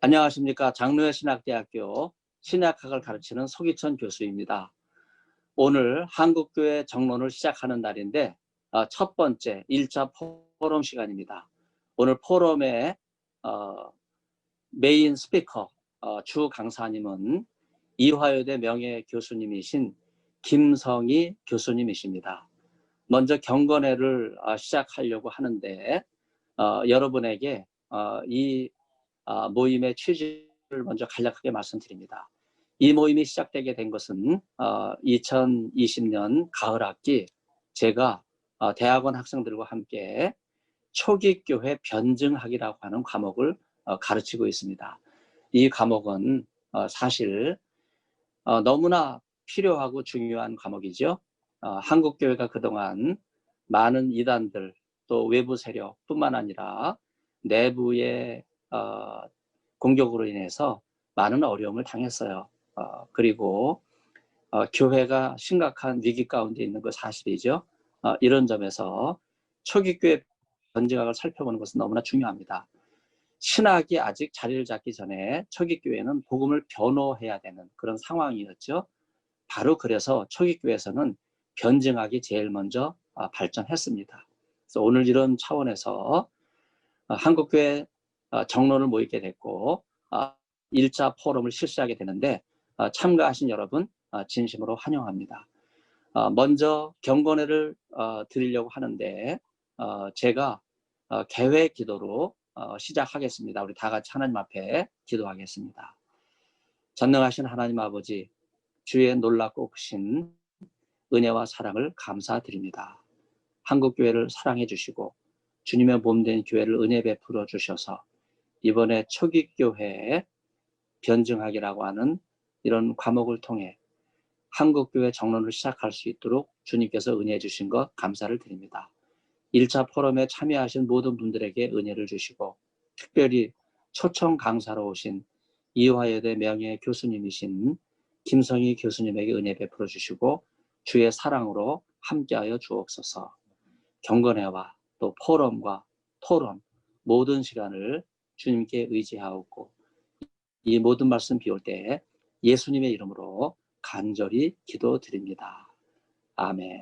안녕하십니까. 장로의 신학대학교 신약학을 가르치는 서기천 교수입니다. 오늘 한국교회 정론을 시작하는 날인데 첫 번째 1차 포럼 시간입니다. 오늘 포럼의 메인 스피커 주 강사님은 이화여대 명예교수님이신 김성희 교수님이십니다. 먼저 경건회를 시작하려고 하는데 여러분에게 이 모임의 취지를 먼저 간략하게 말씀드립니다. 이 모임이 시작되게 된 것은 2020년 가을 학기 제가 대학원 학생들과 함께 초기교회 변증학이라고 하는 과목을 가르치고 있습니다. 이 과목은 사실 너무나 필요하고 중요한 과목이죠. 한국교회가 그동안 많은 이단들 또 외부 세력뿐만 아니라 내부의 공격으로 인해서 많은 어려움을 당했어요. 그리고 교회가 심각한 위기 가운데 있는 거 사실이죠. 이런 점에서 초기교회 변증학을 살펴보는 것은 너무나 중요합니다. 신학이 아직 자리를 잡기 전에 초기교회는 복음을 변호해야 되는 그런 상황이었죠. 바로 그래서 초기교회에서는 변증학이 제일 먼저 발전했습니다. 그래서 오늘 이런 차원에서 한국교회 정론을 모이게 됐고 1차 포럼을 실시하게 되는데 참가하신 여러분 진심으로 환영합니다. 먼저 경건회를 드리려고 하는데 제가 개회 기도로 시작하겠습니다. 우리 다 같이 하나님 앞에 기도하겠습니다. 전능하신 하나님 아버지, 주의 놀랍고 크신 은혜와 사랑을 감사드립니다. 한국교회를 사랑해 주시고 주님의 몸된 교회를 은혜 베풀어 주셔서 이번에 초기교회에 변증학이라고 하는 이런 과목을 통해 한국교회 정론을 시작할 수 있도록 주님께서 은혜해 주신 것 감사를 드립니다. 1차 포럼에 참여하신 모든 분들에게 은혜를 주시고 특별히 초청 강사로 오신 이화여대 명예 교수님이신 김성희 교수님에게 은혜 베풀어 주시고 주의 사랑으로 함께하여 주옵소서. 경건회와 또 포럼과 토론 모든 시간을 주님께 의지하옵고 이 모든 말씀 비울 때 예수님의 이름으로 간절히 기도드립니다. 아멘.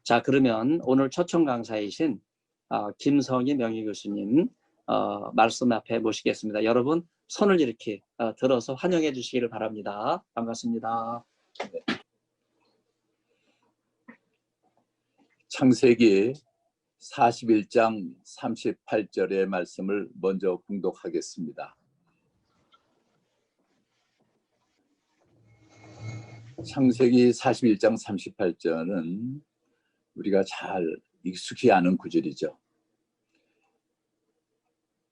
자, 그러면 오늘 초청 강사이신 김성희 명예교수님 말씀 앞에 모시겠습니다. 여러분 손을 이렇게 들어서 환영해 주시기를 바랍니다. 반갑습니다. 창세기 41장 38절의 말씀을 먼저 봉독하겠습니다. 창세기 41장 38절은 우리가 잘 익숙히 아는 구절이죠.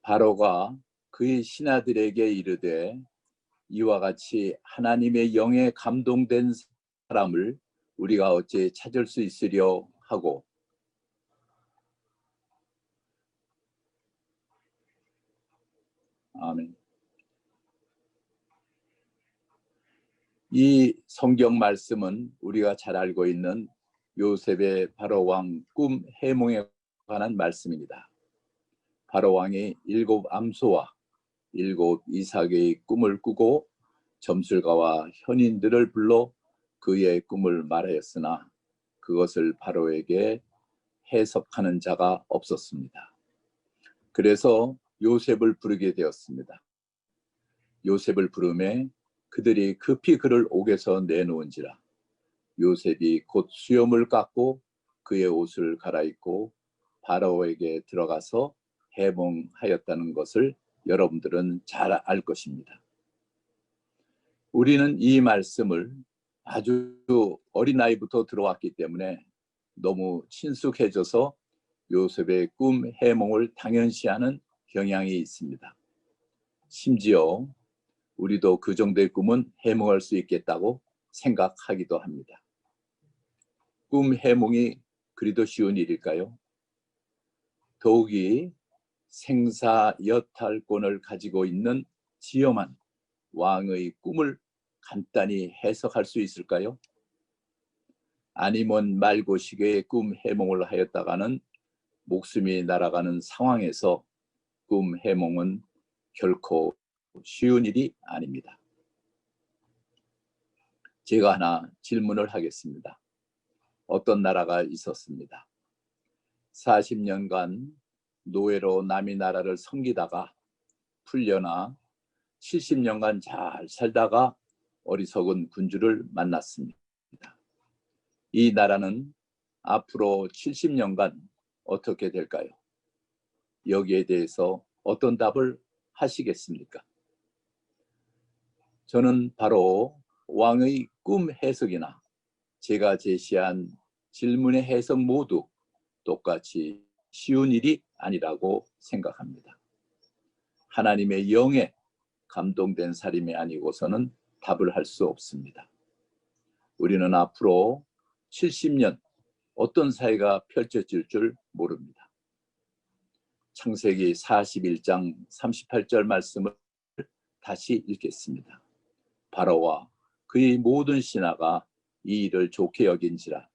바로가 그의 신하들에게 이르되 이와 같이 하나님의 영에 감동된 사람을 우리가 어찌 찾을 수 있으려 하고 아멘. 이 성경 말씀은 우리가 잘 알고 있는 요셉의 바로 왕 꿈 해몽에 관한 말씀입니다. 바로 왕이 7 암소와 7 이삭의 꿈을 꾸고 점술가와 현인들을 불러 그의 꿈을 말하였으나 그것을 바로에게 해석하는 자가 없었습니다. 그래서 요셉을 부르게 되었습니다. 요셉을 부르매 그들이 급히 그를 옥에서 내놓은지라 요셉이 곧 수염을 깎고 그의 옷을 갈아입고 바로에게 들어가서 해몽하였다는 것을 여러분들은 잘 알 것입니다. 우리는 이 말씀을 아주 어린 나이부터 들어왔기 때문에 너무 친숙해져서 요셉의 꿈 해몽을 당연시하는 경향이 있습니다. 심지어 우리도 그 정도의 꿈은 해몽할 수 있겠다고 생각하기도 합니다. 꿈 해몽이 그리도 쉬운 일일까요? 더욱이 생사여탈권을 가지고 있는 지엄한 왕의 꿈을 간단히 해석할 수 있을까요? 아니면 말고시계의 꿈 해몽을 하였다가는 목숨이 날아가는 상황에서 꿈 해몽은 결코 쉬운 일이 아닙니다. 제가 하나 질문을 하겠습니다. 어떤 나라가 있었습니다. 40년간 노예로 남의 나라를 섬기다가 풀려나 70년간 잘 살다가 어리석은 군주를 만났습니다. 이 나라는 앞으로 70년간 어떻게 될까요? 여기에 대해서 어떤 답을 하시겠습니까? 저는 바로 왕의 꿈 해석이나 제가 제시한 질문의 해석 모두 똑같이 쉬운 일이 아니라고 생각합니다. 하나님의 영에 감동된 사람이 아니고서는 답을 할 수 없습니다. 우리는 앞으로 70년 어떤 사회가 펼쳐질 줄 모릅니다. 창세기 41장 38절 말씀을 다시 읽겠습니다. 바로와 그의 모든 신하가 이 일을 좋게 여긴지라.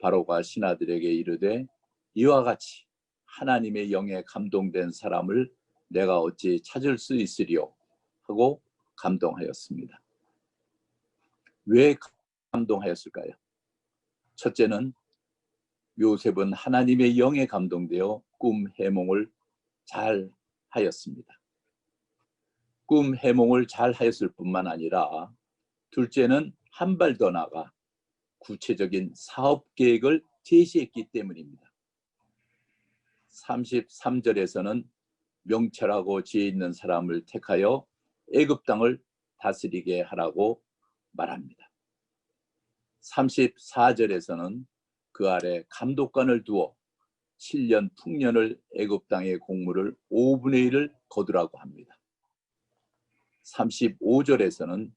바로가 신하들에게 이르되 이와 같이 하나님의 영에 감동된 사람을 내가 어찌 찾을 수 있으리요 하고 감동하였습니다. 왜 감동하였을까요? 첫째는 요셉은 하나님의 영에 감동되어 꿈 해몽을 잘 하였습니다. 꿈 해몽을 잘 하였을 뿐만 아니라 둘째는 한 발 더 나아가 구체적인 사업 계획을 제시했기 때문입니다. 33절에서는 명철하고 지혜 있는 사람을 택하여 애굽 땅을 다스리게 하라고 말합니다. 34절에서는 그 아래 감독관을 두어 7년 풍년을 애굽 땅의 곡물을 5분의 1을 거두라고 합니다. 35절에서는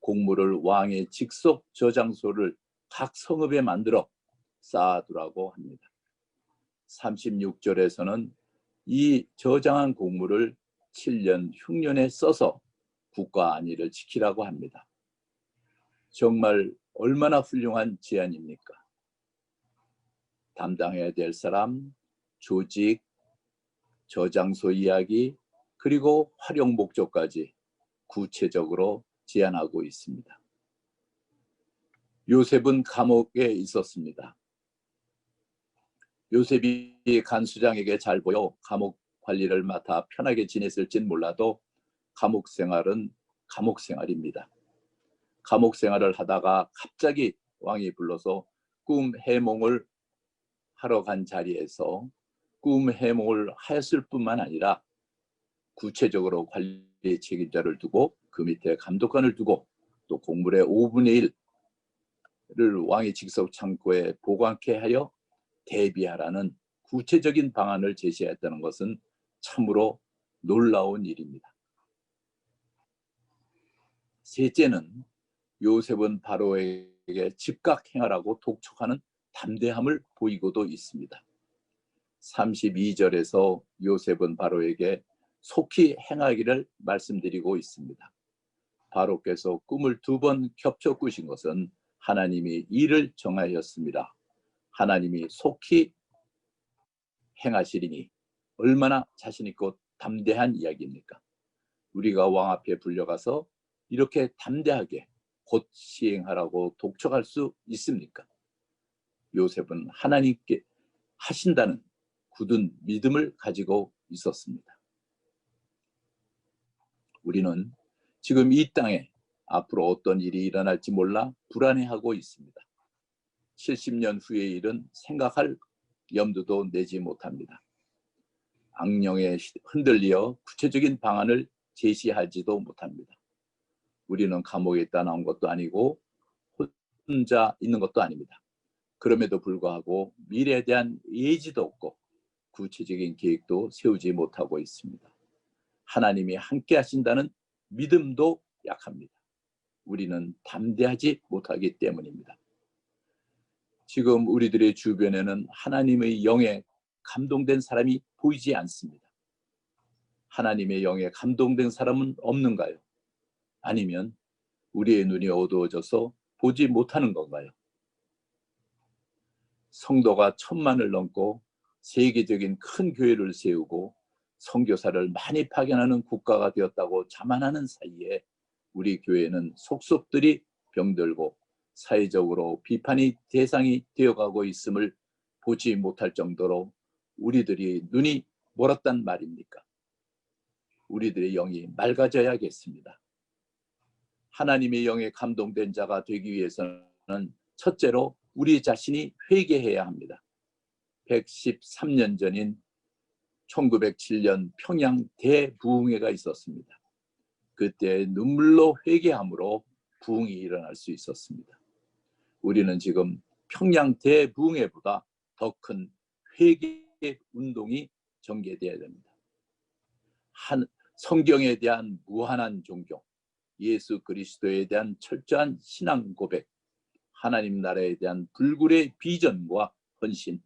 곡물을 왕의 직속 저장소를 각 성읍에 만들어 쌓아두라고 합니다. 36절에서는 이 저장한 곡물을 7년 흉년에 써서 국가 안위를 지키라고 합니다. 정말 얼마나 훌륭한 제안입니까? 담당해야 될 사람, 조직, 저장소 이야기, 그리고 활용 목적까지 구체적으로 제안하고 있습니다. 요셉은 감옥에 있었습니다. 요셉이 간수장에게 잘 보여 감옥 관리를 맡아 편하게 지냈을진 몰라도 감옥 생활은 감옥 생활입니다. 감옥 생활을 하다가 갑자기 왕이 불러서 꿈 해몽을 하러 간 자리에서 꿈 해몽을 하였을 뿐만 아니라 구체적으로 관리 책임자를 두고 그 밑에 감독관을 두고 또 곡물의 5분의 1을 왕의 직속 창고에 보관케 하여 대비하라는 구체적인 방안을 제시했다는 것은 참으로 놀라운 일입니다. 셋째는 요셉은 바로에게 즉각 행하라고 독촉하는 담대함을 보이고도 있습니다. 32절에서 요셉은 바로에게 속히 행하기를 말씀드리고 있습니다. 바로께서 꿈을 2번 겹쳐 꾸신 것은 하나님이 이를 정하였습니다. 하나님이 속히 행하시리니 얼마나 자신있고 담대한 이야기입니까? 우리가 왕 앞에 불려가서 이렇게 담대하게 곧 시행하라고 독촉할 수 있습니까? 요셉은 하나님께 하신다는 굳은 믿음을 가지고 있었습니다. 우리는 지금 이 땅에 앞으로 어떤 일이 일어날지 몰라 불안해하고 있습니다. 70년 후의 일은 생각할 염두도 내지 못합니다. 악령에 흔들려 구체적인 방안을 제시하지도 못합니다. 우리는 감옥에 있다 나온 것도 아니고 혼자 있는 것도 아닙니다. 그럼에도 불구하고 미래에 대한 예지도 없고 구체적인 계획도 세우지 못하고 있습니다. 하나님이 함께 하신다는 믿음도 약합니다. 우리는 담대하지 못하기 때문입니다. 지금 우리들의 주변에는 하나님의 영에 감동된 사람이 보이지 않습니다. 하나님의 영에 감동된 사람은 없는가요? 아니면 우리의 눈이 어두워져서 보지 못하는 건가요? 성도가 1000만을 넘고 세계적인 큰 교회를 세우고 선교사를 많이 파견하는 국가가 되었다고 자만하는 사이에 우리 교회는 속속들이 병들고 사회적으로 비판의 대상이 되어가고 있음을 보지 못할 정도로 우리들이 눈이 멀었단 말입니까? 우리들의 영이 맑아져야겠습니다. 하나님의 영에 감동된 자가 되기 위해서는 첫째로 우리 자신이 회개해야 합니다. 113년 전인 1907년 평양 대부흥회가 있었습니다. 그때 눈물로 회개함으로 부흥이 일어날 수 있었습니다. 우리는 지금 평양 대부흥회보다 더 큰 회개 운동이 전개되어야 됩니다. 성경에 대한 무한한 존경, 예수 그리스도에 대한 철저한 신앙 고백, 하나님 나라에 대한 불굴의 비전과 헌신,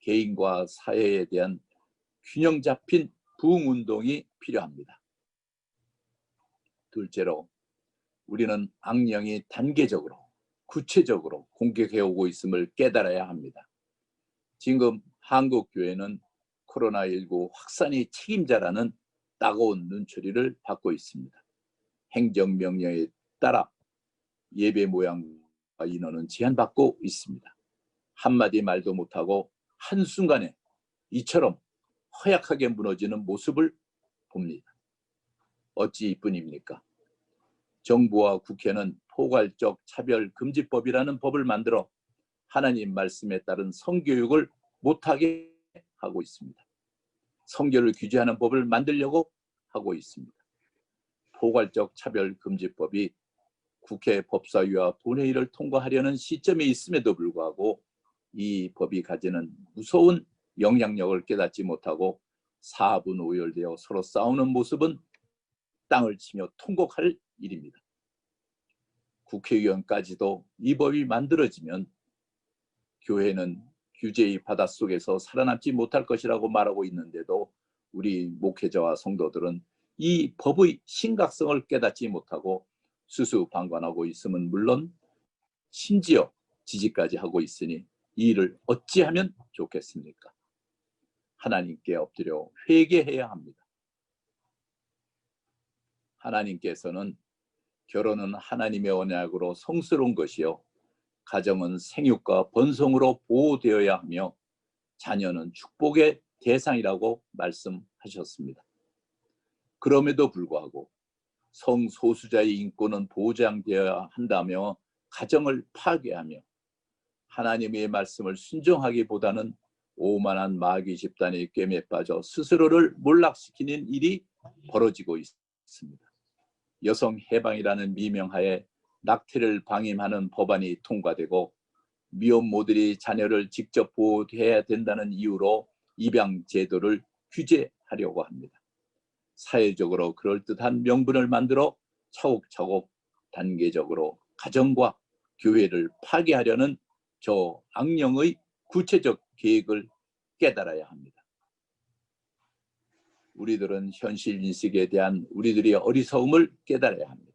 개인과 사회에 대한 균형 잡힌 부흥 운동이 필요합니다. 둘째로 우리는 악령이 단계적으로 구체적으로 공격해오고 있음을 깨달아야 합니다. 지금 한국 교회는 코로나19 확산의 책임자라는 따가운 눈초리를 받고 있습니다. 행정명령에 따라 예배 모양과 인원은 제한받고 있습니다. 한마디 말도 못하고 한순간에 이처럼 허약하게 무너지는 모습을 봅니다. 어찌 이뿐입니까? 정부와 국회는 포괄적 차별금지법이라는 법을 만들어 하나님 말씀에 따른 성교육을 못하게 하고 있습니다. 성교를 규제하는 법을 만들려고 하고 있습니다. 포괄적 차별금지법이 국회 법사위와 본회의를 통과하려는 시점에 있음에도 불구하고 이 법이 가지는 무서운 영향력을 깨닫지 못하고 사분오열되어 서로 싸우는 모습은 땅을 치며 통곡할 일입니다. 국회의원까지도 이 법이 만들어지면 교회는 규제의 바닷속에서 살아남지 못할 것이라고 말하고 있는데도 우리 목회자와 성도들은 이 법의 심각성을 깨닫지 못하고 수수방관하고 있음은 물론 심지어 지지까지 하고 있으니 이 일을 어찌하면 좋겠습니까? 하나님께 엎드려 회개해야 합니다. 하나님께서는 결혼은 하나님의 언약으로 성스러운 것이요 가정은 생육과 번성으로 보호되어야 하며 자녀는 축복의 대상이라고 말씀하셨습니다. 그럼에도 불구하고 성소수자의 인권은 보장되어야 한다며 가정을 파괴하며 하나님의 말씀을 순종하기보다는 오만한 마귀 집단의 꿰매 빠져 스스로를 몰락시키는 일이 벌어지고 있습니다. 여성 해방이라는 미명하에 낙태를 방임하는 법안이 통과되고 미혼모들이 자녀를 직접 보호해야 된다는 이유로 입양 제도를 규제하려고 합니다. 사회적으로 그럴듯한 명분을 만들어 차곡차곡 단계적으로 가정과 교회를 파괴하려는 저 악령의 구체적 계획을 깨달아야 합니다. 우리들은 현실 인식에 대한 우리들의 어리석음을 깨달아야 합니다.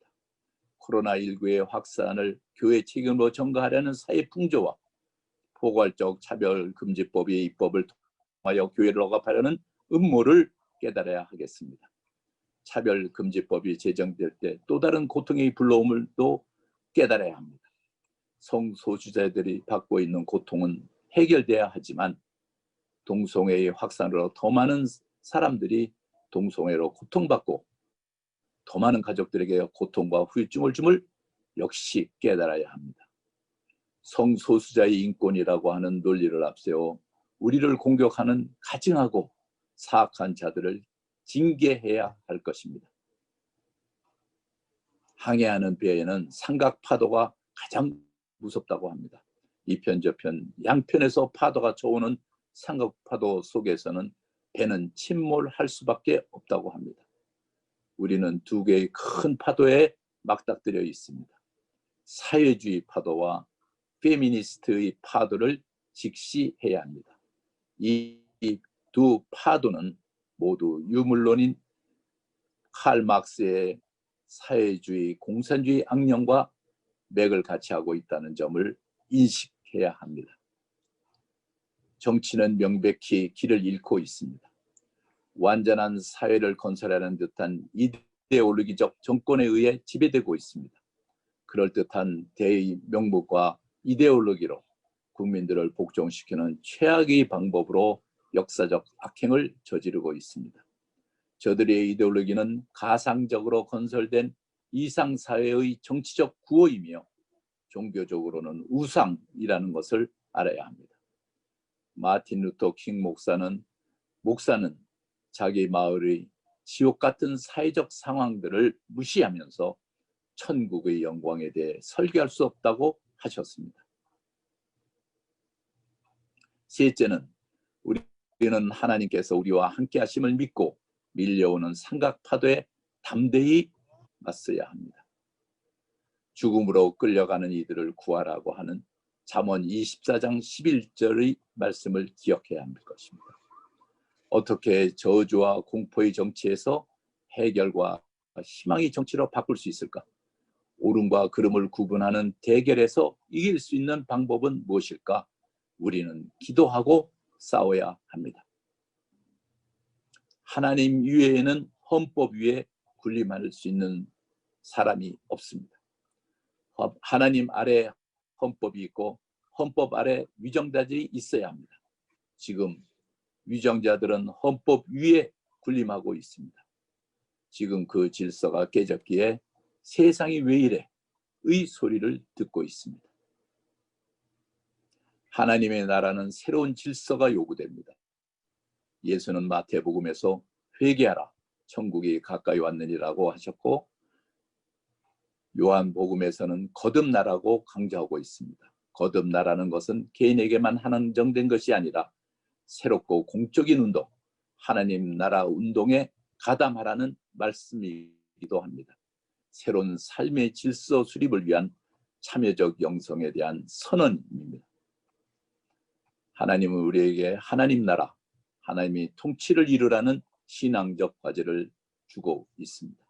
코로나19의 확산을 교회 책임으로 전가하려는 사회 풍조와 포괄적 차별금지법의 입법을 통하여 교회를 억압하려는 음모를 깨달아야 하겠습니다. 차별금지법이 제정될 때 또 다른 고통의 불러옴을 또 깨달아야 합니다. 성소수자들이 받고 있는 고통은 해결돼야 하지만 동성애의 확산으로 더 많은 사람들이 동성애로 고통받고 더 많은 가족들에게 고통과 후유증을 줌을 역시 깨달아야 합니다. 성소수자의 인권이라고 하는 논리를 앞세워 우리를 공격하는 가증하고 사악한 자들을 징계해야 할 것입니다. 항해하는 배에는 삼각 파도가 가장 무섭다고 합니다. 이편 저편 양편에서 파도가 쳐오는 삼각 파도 속에서는 배는 침몰할 수밖에 없다고 합니다. 우리는 두 개의 큰 파도에 맞닥뜨려 있습니다. 사회주의 파도와 페미니스트의 파도를 직시해야 합니다. 이 두 파도는 모두 유물론인 칼 막스의 사회주의, 공산주의 악령과 맥을 같이 하고 있다는 점을 인식해야 합니다. 정치는 명백히 길을 잃고 있습니다. 완전한 사회를 건설하는 듯한 이데올로기적 정권에 의해 지배되고 있습니다. 그럴듯한 대의 명목과 이데올로기로 국민들을 복종시키는 최악의 방법으로 역사적 악행을 저지르고 있습니다. 저들의 이데올로기는 가상적으로 건설된 이상사회의 정치적 구호이며 종교적으로는 우상이라는 것을 알아야 합니다. 마틴 루터 킹 목사는 자기 마을의 지옥 같은 사회적 상황들을 무시하면서 천국의 영광에 대해 설교할 수 없다고 하셨습니다. 셋째는 우리는 하나님께서 우리와 함께 하심을 믿고 밀려오는 삼각파도에 담대히 맞서야 합니다. 죽음으로 끌려가는 이들을 구하라고 하는 잠언 24장 11절의 말씀을 기억해야 할 것입니다. 어떻게 저주와 공포의 정치에서 해결과 희망의 정치로 바꿀 수 있을까? 옳음과 그름을 구분하는 대결에서 이길 수 있는 방법은 무엇일까? 우리는 기도하고 싸워야 합니다. 하나님 위에는 헌법 위에 군림할 수 있는 사람이 없습니다. 하나님 아래 헌법이 있고 헌법 아래 위정자들이 있어야 합니다. 지금 위정자들은 헌법 위에 군림하고 있습니다. 지금 그 질서가 깨졌기에 세상이 왜 이래? 의 소리를 듣고 있습니다. 하나님의 나라는 새로운 질서가 요구됩니다. 예수는 마태복음에서 회개하라, 천국이 가까이 왔느니라고 하셨고 요한복음에서는 거듭나라고 강조하고 있습니다. 거듭나라는 것은 개인에게만 한정된 것이 아니라 새롭고 공적인 운동, 하나님 나라 운동에 가담하라는 말씀이기도 합니다. 새로운 삶의 질서 수립을 위한 참여적 영성에 대한 선언입니다. 하나님은 우리에게 하나님 나라, 하나님이 통치를 이루라는 신앙적 과제를 주고 있습니다.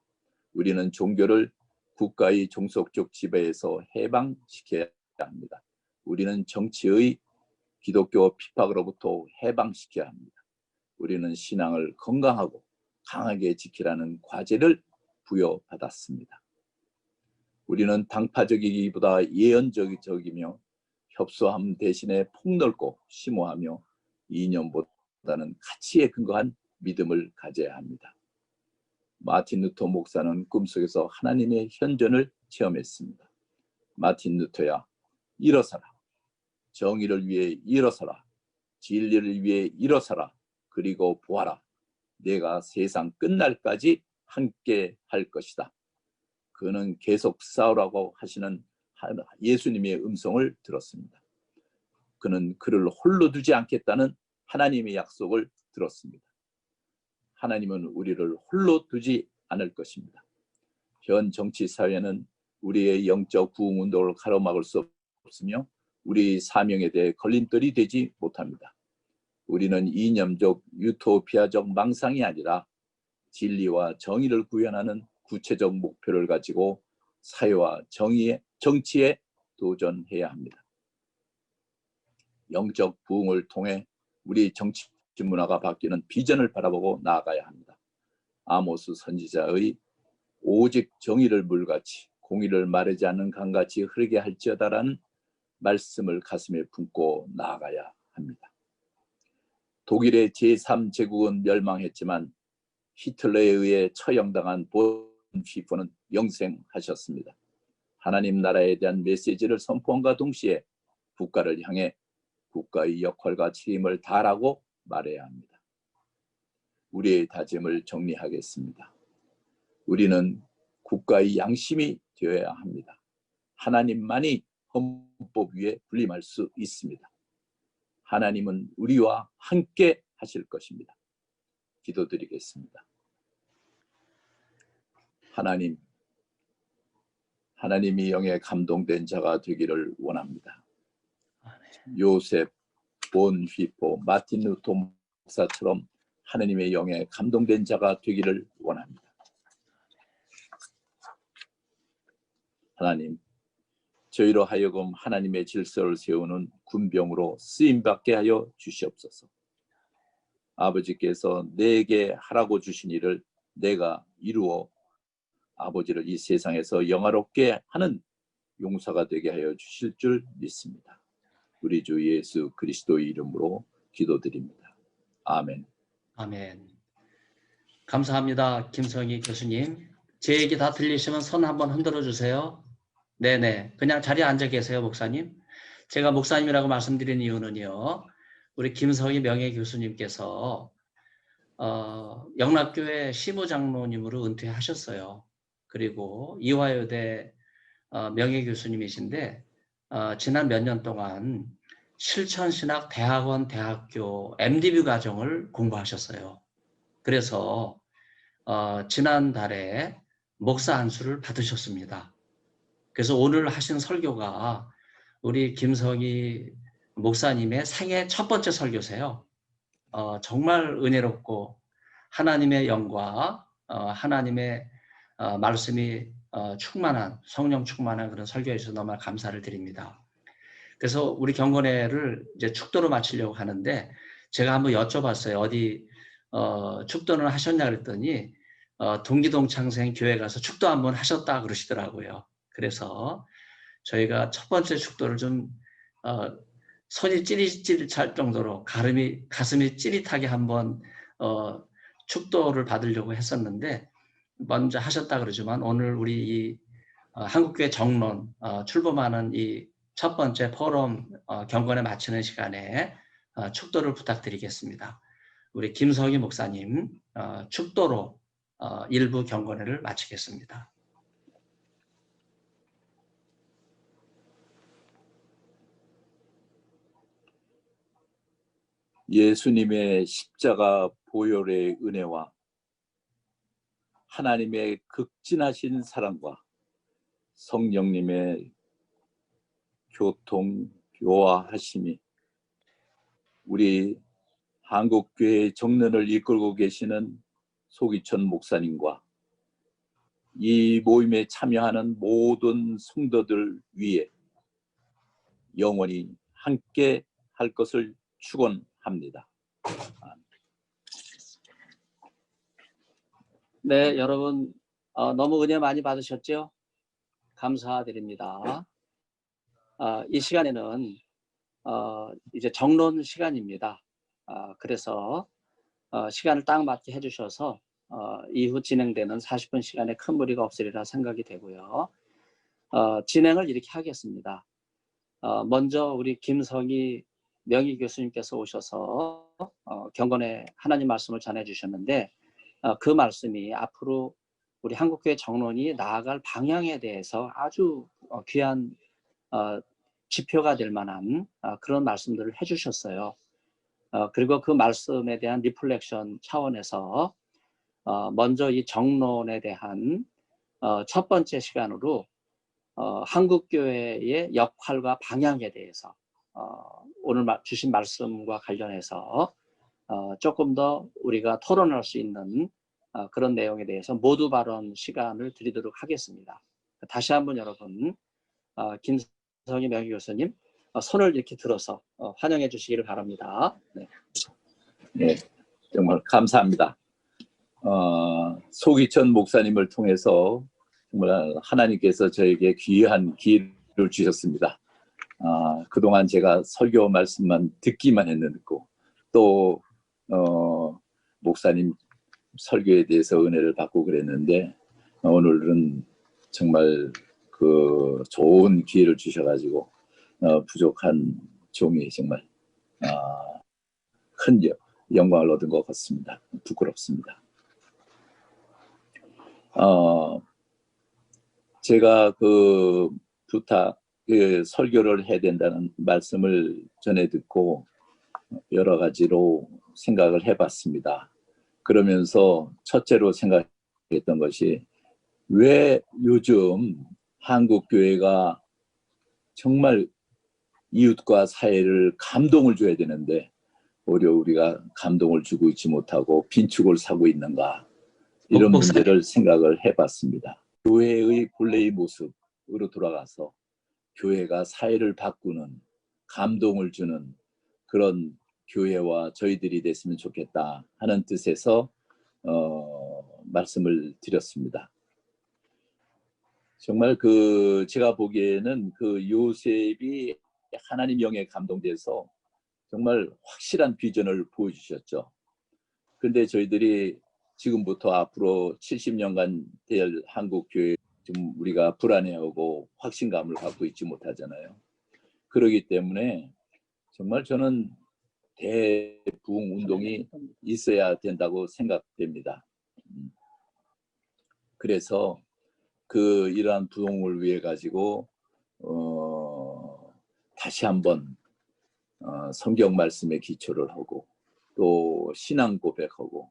우리는 종교를 국가의 종속적 지배에서 해방시켜야 합니다. 우리는 정치의 기독교 핍박으로부터 해방시켜야 합니다. 우리는 신앙을 건강하고 강하게 지키라는 과제를 부여받았습니다. 우리는 당파적이기보다 예언적이며 협소함 대신에 폭넓고 심오하며 이념보다는 가치에 근거한 믿음을 가져야 합니다. 마틴 루터 목사는 꿈속에서 하나님의 현존을 체험했습니다. 마틴 루터야, 일어서라. 정의를 위해 일어서라. 진리를 위해 일어서라. 그리고 보아라. 내가 세상 끝날까지 함께 할 것이다. 그는 계속 싸우라고 하시는 예수님의 음성을 들었습니다. 그는 그를 홀로 두지 않겠다는 하나님의 약속을 들었습니다. 하나님은 우리를 홀로 두지 않을 것입니다. 현 정치 사회는 우리의 영적 부흥 운동을 가로막을 수 없으며 우리 사명에 대해 걸림돌이 되지 못합니다. 우리는 이념적 유토피아적 망상이 아니라 진리와 정의를 구현하는 구체적 목표를 가지고 사회와 정치에 도전해야 합니다. 영적 부흥을 통해 우리 정치 문화가 바뀌는 비전을 바라보고 나아가야 합니다. 아모스 선지자의 오직 정의를 물같이 공의를 마르지 않는 강같이 흐르게 할지어다라는 말씀을 가슴에 품고 나아가야 합니다. 독일의 제3제국은 멸망했지만 히틀러에 의해 처형당한 본휘퍼는 영생하셨습니다. 하나님 나라에 대한 메시지를 선포함과 동시에 국가를 향해 국가의 역할과 책임을 다하라고 말해야 합니다. 우리의 다짐을 정리하겠습니다. 우리는 국가의 양심이 되어야 합니다. 하나님만이 헌법 위에 군림할 수 있습니다. 하나님은 우리와 함께 하실 것입니다. 기도드리겠습니다. 하나님이 영에 감동된 자가 되기를 원합니다. 요셉, 본휘포, 마틴 루터 목사처럼 하나님의 영에 감동된 자가 되기를 원합니다. 하나님, 저희로 하여금 하나님의 질서를 세우는 군병으로 쓰임받게 하여 주시옵소서. 아버지께서 내게 하라고 주신 일을 내가 이루어 아버지를 이 세상에서 영화롭게 하는 용사가 되게 하여 주실 줄 믿습니다. 우리 주 예수 그리스도의 이름으로 기도드립니다. 아멘. 아멘. 감사합니다. 김성희 교수님. 제 얘기 다 들리시면 손 한번 흔들어 주세요. 네네. 그냥 자리에 앉아 계세요, 목사님. 제가 목사님이라고 말씀드린 이유는요. 우리 김성희 명예 교수님께서 영락교회 시무장로님으로 은퇴하셨어요. 그리고 이화여대 명예 교수님이신데 지난 몇 년 동안 실천신학대학원 대학교 MDB 과정을 공부하셨어요. 그래서 지난달에 목사 안수를 받으셨습니다. 그래서 오늘 하신 설교가 우리 김성희 목사님의 생애 첫 번째 설교세요. 정말 은혜롭고 하나님의 영과 하나님의 말씀이 충만한, 성령 충만한 그런 설교에 주셔서 너무 감사를 드립니다. 그래서 우리 경건회를 이제 축도로 마치려고 하는데 제가 한번 여쭤봤어요. 어디 축도는 하셨냐 그랬더니 동기동창생 교회 가서 축도 한번 하셨다 그러시더라고요. 그래서 저희가 첫 번째 축도를 좀 손이 찌릿찌릿할 정도로 가슴이 찌릿하게 한번 축도를 받으려고 했었는데 먼저 하셨다 그러지만 오늘 우리 이 한국교회 정론 출범하는 이 첫 번째 포럼 경건에 마치는 시간에 축도를 부탁드리겠습니다. 우리 김성희 목사님 축도로 일부 경건회를 마치겠습니다. 예수님의 십자가 보혈의 은혜와 하나님의 극진하신 사랑과 성령님의 교통교화하심이 우리 한국교회 정론을 이끌고 계시는 소기천 목사님과 이 모임에 참여하는 모든 성도들 위에 영원히 함께 할 것을 축원합니다. 네, 여러분 너무 은혜 많이 받으셨죠? 감사드립니다. 이 시간에는 이제 정론 시간입니다. 그래서 시간을 딱 맞게 해주셔서 이후 진행되는 40분 시간에 큰 무리가 없으리라 생각이 되고요. 진행을 이렇게 하겠습니다. 먼저 우리 김성희 명희 교수님께서 오셔서 경건의 하나님 말씀을 전해주셨는데 그 말씀이 앞으로 우리 한국교회 정론이 나아갈 방향에 대해서 아주 귀한 지표가 될 만한 그런 말씀들을 해주셨어요. 그리고 그 말씀에 대한 리플렉션 차원에서 먼저 이 정론에 대한 첫 번째 시간으로 한국교회의 역할과 방향에 대해서 오늘 주신 말씀과 관련해서 조금 더 우리가 토론할 수 있는 그런 내용에 대해서 모두 발언 시간을 드리도록 하겠습니다. 다시 한번 여러분 김성희 명희 교수님 손을 이렇게 들어서 환영해 주시기를 바랍니다. 네. 네, 정말 감사합니다. 소기천 목사님을 통해서 정말 하나님께서 저에게 귀한 기회를 주셨습니다. 그동안 제가 설교 말씀만 듣기만 했는데 또 목사님 설교에 대해서 은혜를 받고 그랬는데 오늘은 정말 그 좋은 기회를 주셔가지고 부족한 종이 정말 큰 영광을 얻은 것 같습니다. 부끄럽습니다. 제가 그 설교를 해야 된다는 말씀을 전해 듣고 여러 가지로 생각을 해봤습니다. 그러면서 첫째로 생각했던 것이 왜 요즘 한국 교회가 정말 이웃과 사회를 감동을 줘야 되는데 오히려 우리가 감동을 주고 있지 못하고 빈축을 사고 있는가, 이런 문제를 생각을 해봤습니다. 교회의 본래의 모습으로 돌아가서 교회가 사회를 바꾸는, 감동을 주는 그런 교회와 저희들이 됐으면 좋겠다 하는 뜻에서 말씀을 드렸습니다. 정말 제가 보기에는 요셉이 하나님 영에 감동돼서 정말 확실한 비전을 보여주셨죠. 그런데 저희들이 지금부터 앞으로 70년간 될 한국 교회 좀 우리가 불안해하고 확신감을 갖고 있지 못하잖아요. 그렇기 때문에 정말 저는 대부흥 운동이 있어야 된다고 생각됩니다. 그래서 이러한 부흥을 위해 가지고 다시 한번 성경 말씀에 기초를 하고 또 신앙 고백하고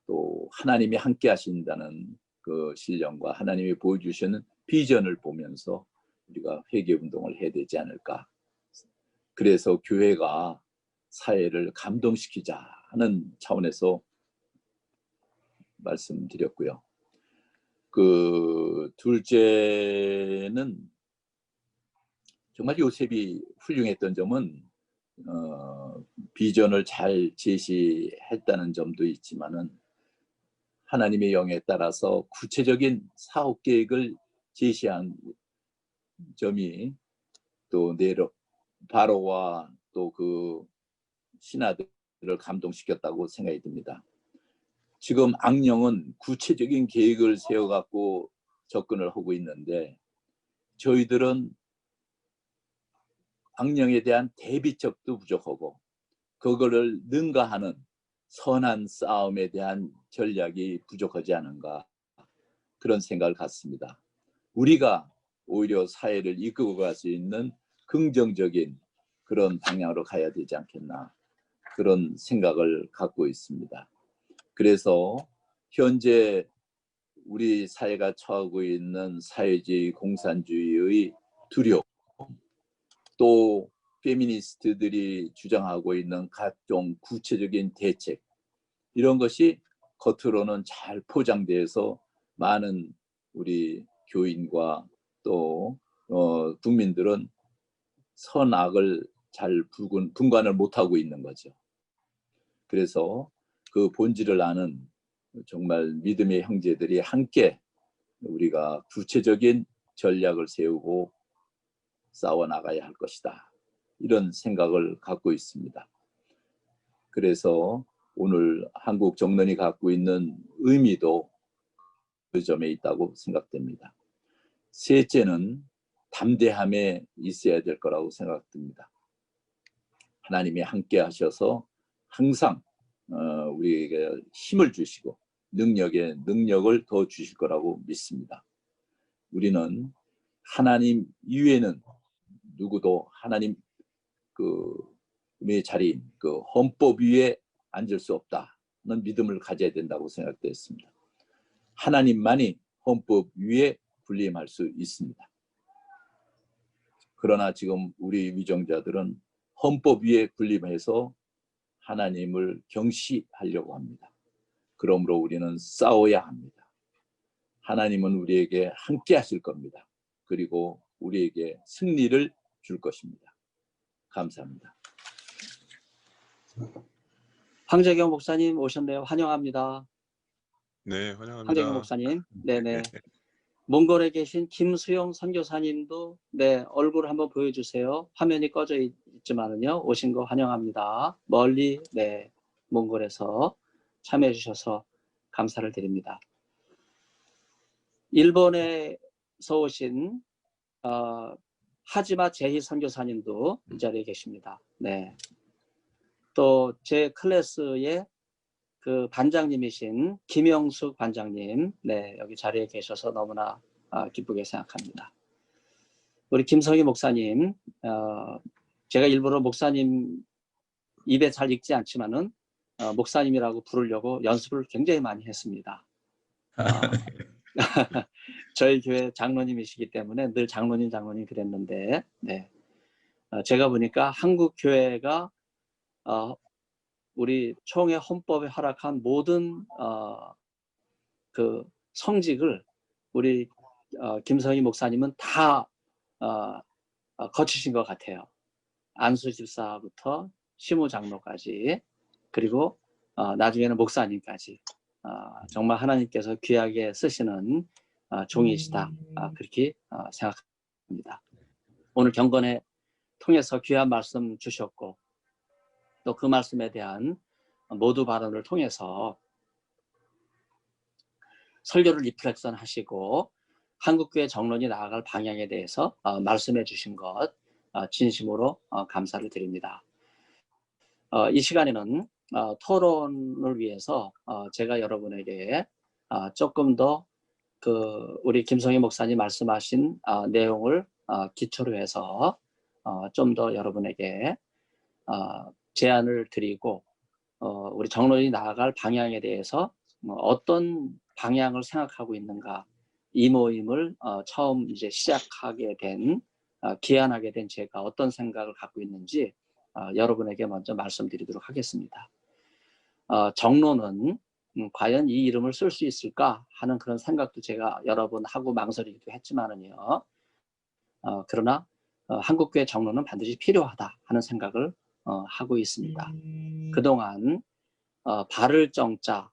또 하나님이 함께 하신다는 그 신령과 하나님이 보여주시는 비전을 보면서 우리가 회개 운동을 해야 되지 않을까. 그래서 교회가 사회를 감동시키자 하는 차원에서 말씀드렸고요. 둘째는 정말 요셉이 훌륭했던 점은 비전을 잘 제시했다는 점도 있지만은 하나님의 영에 따라서 구체적인 사업 계획을 제시한 점이 또 바로와 또 신하들을 감동시켰다고 생각이 듭니다. 지금 악령은 구체적인 계획을 세워갖고 접근을 하고 있는데 저희들은 악령에 대한 대비책도 부족하고 그거를 능가하는 선한 싸움에 대한 전략이 부족하지 않은가 그런 생각을 갖습니다. 우리가 오히려 사회를 이끌고 갈 수 있는 긍정적인 그런 방향으로 가야 되지 않겠나 그런 생각을 갖고 있습니다. 그래서 현재 우리 사회가 처하고 있는 사회주의, 공산주의의 두려움, 또 페미니스트들이 주장하고 있는 각종 구체적인 대책 이런 것이 겉으로는 잘 포장돼서 많은 우리 교인과 또 국민들은 선악을 잘 분간을 못하고 있는 거죠. 그래서 그 본질을 아는 정말 믿음의 형제들이 함께 우리가 구체적인 전략을 세우고 싸워나가야 할 것이다. 이런 생각을 갖고 있습니다. 그래서 오늘 한국 정론이 갖고 있는 의미도 그 점에 있다고 생각됩니다. 셋째는 담대함에 있어야 될 거라고 생각됩니다. 하나님이 함께 하셔서 항상 우리에게 힘을 주시고 능력을 더 주실 거라고 믿습니다. 우리는 하나님 이외에는 누구도 하나님의 자리인 헌법 위에 앉을 수 없다는 믿음을 가져야 된다고 생각되었습니다. 하나님만이 헌법 위에 군림할 수 있습니다. 그러나 지금 우리 위정자들은 헌법 위에 군림해서 하나님을 경시하려고 합니다. 그러므로 우리는 싸워야 합니다. 하나님은 우리에게 함께 하실 겁니다. 그리고 우리에게 승리를 줄 것입니다. 감사합니다. 황재경 목사님 오셨네요. 환영합니다. 네, 환영합니다. 황재경 목사님. 네네. 몽골에 계신 김수영 선교사님도 네, 얼굴 한번 보여주세요. 화면이 꺼져 있지만은요. 오신 거 환영합니다. 멀리 네, 몽골에서 참여해 주셔서 감사를 드립니다. 일본에서 오신 하지마 제희 선교사님도 이 자리에 계십니다. 네. 또 제 클래스의 그 반장님이신 김영숙 반장님, 네, 여기 자리에 계셔서 너무나 기쁘게 생각합니다. 우리 김성희 목사님, 제가 일부러 목사님 입에 잘 익지 않지만은 목사님이라고 부르려고 연습을 굉장히 많이 했습니다. 저희 교회 장로님이시기 때문에 늘 장로님 그랬는데, 네, 제가 보니까 한국 교회가 우리 총회 헌법에 허락한 모든 그 성직을 우리 김성희 목사님은 다 거치신 것 같아요. 안수 집사부터 시무장로까지 그리고 나중에는 목사님까지 정말 하나님께서 귀하게 쓰시는 종이시다 그렇게 생각합니다. 오늘 경건에 통해서 귀한 말씀 주셨고 또 그 말씀에 대한 모두 발언을 통해서 설교를 리플렉션 하시고 한국교회 정론이 나아갈 방향에 대해서 말씀해 주신 것 진심으로 감사를 드립니다. 이 시간에는 토론을 위해서 제가 여러분에게 조금 더 우리 김성희 목사님 말씀하신 내용을 기초로 해서 좀 더 여러분에게 제안을 드리고 우리 정론이 나아갈 방향에 대해서 어떤 방향을 생각하고 있는가 이 모임을 처음 이제 시작하게 된 기안하게 된 제가 어떤 생각을 갖고 있는지 여러분에게 먼저 말씀드리도록 하겠습니다. 정론은 과연 이 이름을 쓸 수 있을까 하는 그런 생각도 제가 여러 번 하고 망설이기도 했지만은요. 그러나 한국교회 정론은 반드시 필요하다 하는 생각을 하고 있습니다. 그동안 바를 정자,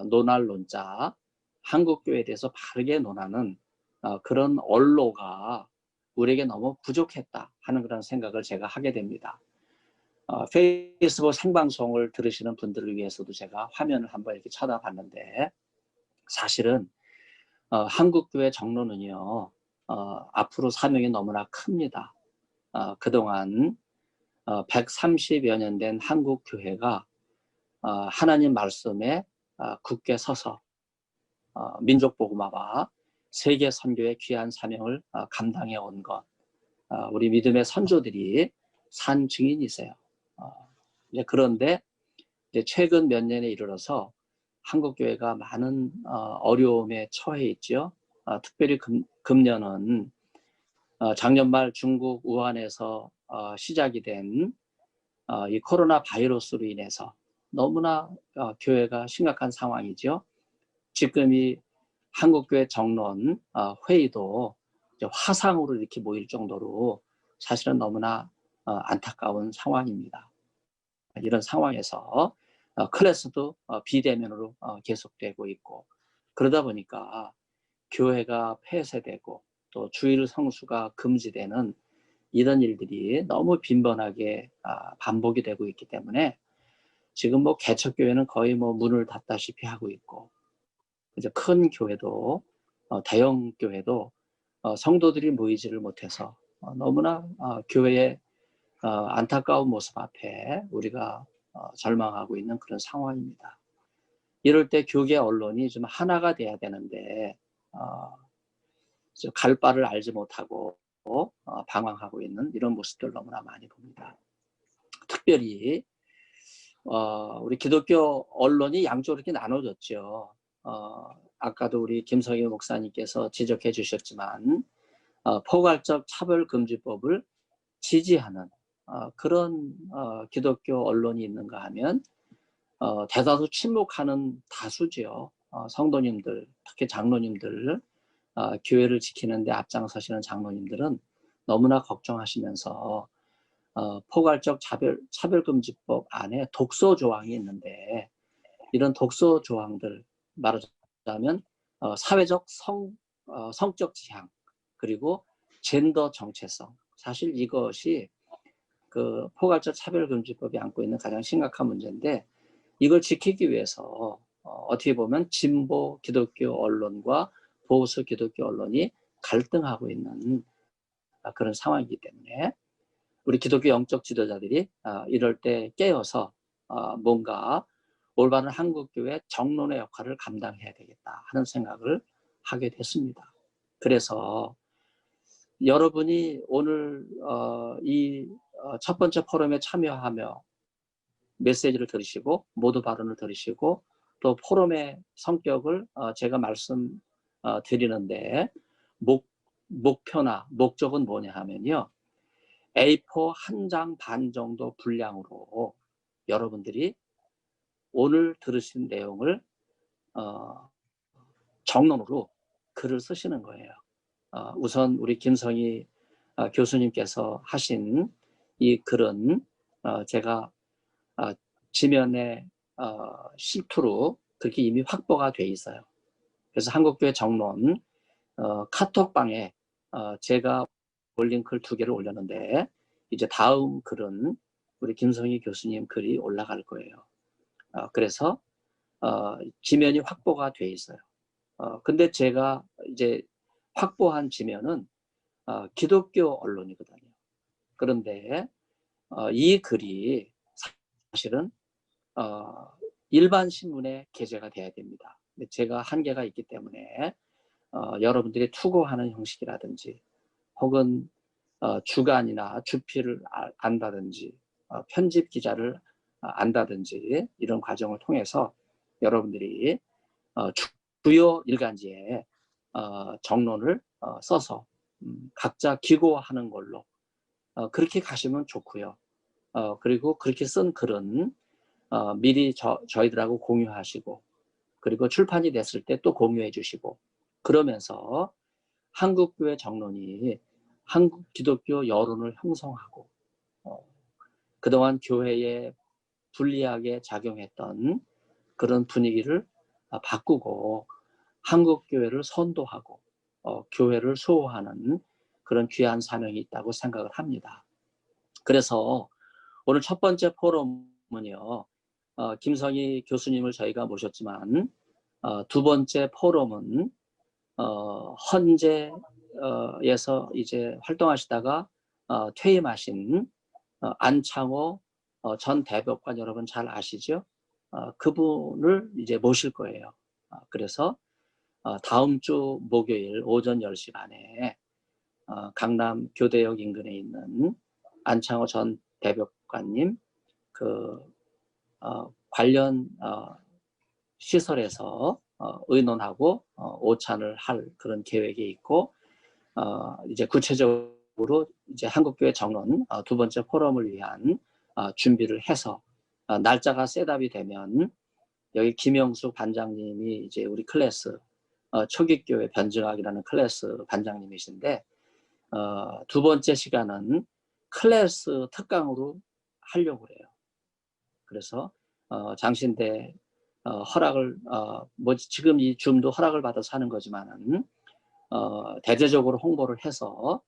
논할 논자, 한국교회에 대해서 바르게 논하는 그런 언로가 우리에게 너무 부족했다 하는 그런 생각을 제가 하게 됩니다. 페이스북 생방송을 들으시는 분들을 위해서도 제가 화면을 한번 이렇게 쳐다봤는데 사실은 한국교회 정론은요 앞으로 사명이 너무나 큽니다. 그동안 130여 년 된 한국교회가 하나님 말씀에 굳게 서서 민족복음화와 세계 선교의 귀한 사명을 감당해 온 것 우리 믿음의 선조들이 산 증인이세요. 그런데 이제 최근 몇 년에 이르러서 한국교회가 많은 어려움에 처해 있죠. 특별히 금년은 작년 말 중국 우한에서 시작이 된 이 코로나 바이러스로 인해서 너무나 교회가 심각한 상황이죠. 지금 이 한국교회 정론 회의도 이제 화상으로 이렇게 모일 정도로 사실은 너무나 안타까운 상황입니다. 이런 상황에서 클래스도 비대면으로 계속되고 있고 그러다 보니까 교회가 폐쇄되고 또 주일 성수가 금지되는 이런 일들이 너무 빈번하게 반복이 되고 있기 때문에 지금 뭐 개척교회는 거의 뭐 문을 닫다시피 하고 있고 이제 큰 교회도 대형 교회도 성도들이 모이지를 못해서 너무나 교회의 안타까운 모습 앞에 우리가 절망하고 있는 그런 상황입니다. 이럴 때 교계 언론이 좀 하나가 돼야 되는데 갈 바를 알지 못하고 방황하고 있는 이런 모습들 너무나 많이 봅니다. 특별히 우리 기독교 언론이 양쪽으로 이렇게 나눠졌죠. 아까도 우리 김성희 목사님께서 지적해 주셨지만 포괄적 차별금지법을 지지하는 그런 기독교 언론이 있는가 하면 대다수 침묵하는 다수죠. 성도님들, 특히 장로님들, 교회를 지키는 데 앞장서시는 장로님들은 너무나 걱정하시면서 포괄적 차별금지법 안에 독소 조항이 있는데 이런 독소 조항들 말하자면 사회적 성적 지향 그리고 젠더 정체성 사실 이것이 그 포괄적 차별금지법이 안고 있는 가장 심각한 문제인데 이걸 지키기 위해서 어떻게 보면 진보 기독교 언론과 보수 기독교 언론이 갈등하고 있는 그런 상황이기 때문에 우리 기독교 영적 지도자들이 이럴 때 깨어서 뭔가 올바른 한국교회 정론의 역할을 감당해야 되겠다 하는 생각을 하게 됐습니다. 그래서 여러분이 오늘 이 첫 번째 포럼에 참여하며 메시지를 들으시고 모두 발언을 들으시고 또 포럼의 성격을 제가 말씀드리는데 목표나 목적은 뭐냐 하면요. A4 한 장 반 정도 분량으로 여러분들이 오늘 들으신 내용을 정론으로 글을 쓰시는 거예요. 우선 우리 김성희 교수님께서 하신 이 글은 제가 지면에 실투로 그렇게 이미 확보가 돼 있어요. 그래서 한국교회 정론 카톡방에 제가 올린 글 2개를 올렸는데 이제 다음 글은 우리 김성희 교수님 글이 올라갈 거예요. 그래서 지면이 확보가 돼 있어요. 근데 제가 이제 확보한 지면은 기독교 언론이거든요. 그런데 이 글이 사실은 일반 신문에 게재가 돼야 됩니다. 근데 제가 한계가 있기 때문에 여러분들이 투고하는 형식이라든지 혹은 주간이나 주필을 안다든지 편집 기자를 안다든지 이런 과정을 통해서 여러분들이 주요 일간지에 정론을 써서 각자 기고하는 걸로 그렇게 가시면 좋고요. 그리고 그렇게 쓴 글은 미리 저희들하고 공유하시고 그리고 출판이 됐을 때 또 공유해 주시고 그러면서 한국교회 정론이 한국 기독교 여론을 형성하고 그동안 교회에 불리하게 작용했던 그런 분위기를 바꾸고 한국교회를 선도하고 교회를 수호하는 그런 귀한 사명이 있다고 생각을 합니다. 그래서 오늘 첫 번째 포럼은요. 김성희 교수님을 저희가 모셨지만 두 번째 포럼은 헌재에서 이제 활동하시다가 퇴임하신 안창호 전 대법관 여러분 잘 아시죠? 그분을 이제 모실 거예요. 그래서 다음 주 목요일 오전 10시 반에 강남 교대역 인근에 있는 안창호 전 대법관님 그 관련 시설에서 의논하고 오찬을 할 그런 계획이 있고 이제 구체적으로 이제 한국교회 정론 두 번째 포럼을 위한 준비를 해서 날짜가 셋업이 되면 여기 김영숙 반장님이 이제 우리 클래스 초기교회 변증학이라는 클래스 반장님이신데 두 번째 시간은 클래스 특강으로 하려고 해요. 그래서 장신대 허락을 뭐 지금 이 줌도 허락을 받아서 하는 거지만은 대대적으로 홍보를 해서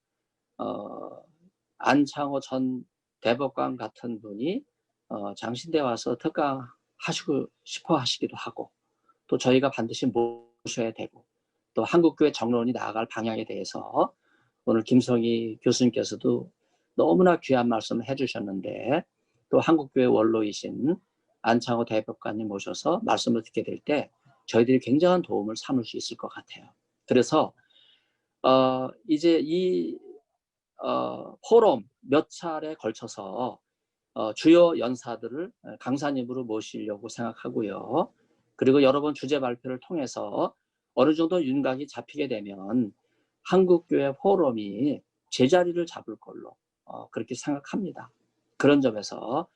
안창호 전 대법관 같은 분이 장신대 와서 특강 하시고 싶어 하시기도 하고 또 저희가 반드시 모셔야 되고 또 한국교회 정론이 나아갈 방향에 대해서 오늘 김성희 교수님께서도 너무나 귀한 말씀을 해주셨는데 또 한국교회 원로이신 안창호 대법관님 모셔서 말씀을 듣게 될 때 저희들이 굉장한 도움을 삼을 수 있을 것 같아요. 그래서 이제 이 포럼 몇 차례 걸쳐서 주요 연사들을 강사님으로 모시려고 생각하고요. 그리고 여러 번 주제 발표를 통해서 어느 정도 윤곽이 잡히게 되면 한국교회 포럼이 제자리를 잡을 걸로 그렇게 생각합니다. 그런 점에서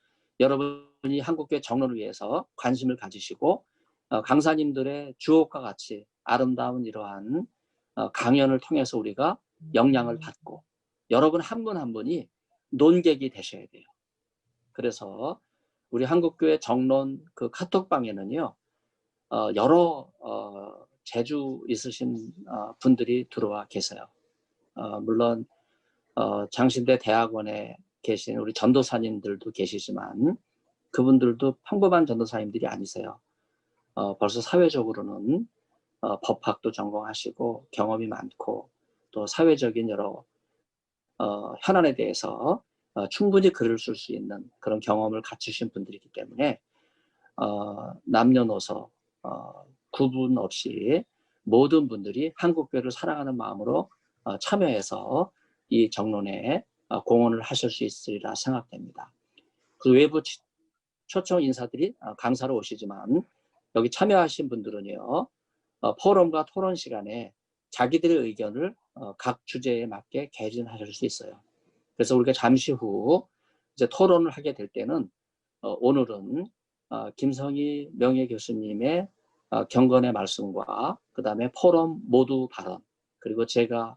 여러분이 한국교회 정론을 위해서 관심을 가지시고 강사님들의 주옥과 같이 아름다운 이러한 강연을 통해서 우리가 영향을 받고 여러분 한 분 한 분이 논객이 되셔야 돼요. 그래서 우리 한국교회 정론 그 카톡방에는요 여러 재주 있으신 분들이 들어와 계세요. 물론 장신대 대학원에 계신 우리 전도사님들도 계시지만 그분들도 평범한 전도사님들이 아니세요. 벌써 사회적으로는 법학도 전공하시고 경험이 많고 또 사회적인 여러 현안에 대해서 충분히 글을 쓸 수 있는 그런 경험을 갖추신 분들이기 때문에 남녀노소 구분 없이 모든 분들이 한국교회를 사랑하는 마음으로 참여해서 이 정론에 공헌을 하실 수 있으리라 생각됩니다. 그 외부 초청 인사들이 강사로 오시지만 여기 참여하신 분들은요 포럼과 토론 시간에 자기들의 의견을 각 주제에 맞게 개진하실 수 있어요. 그래서 우리가 잠시 후 이제 토론을 하게 될 때는 오늘은 김성희 명예교수님의 경건의 말씀과 그 다음에 포럼 모두 발언 그리고 제가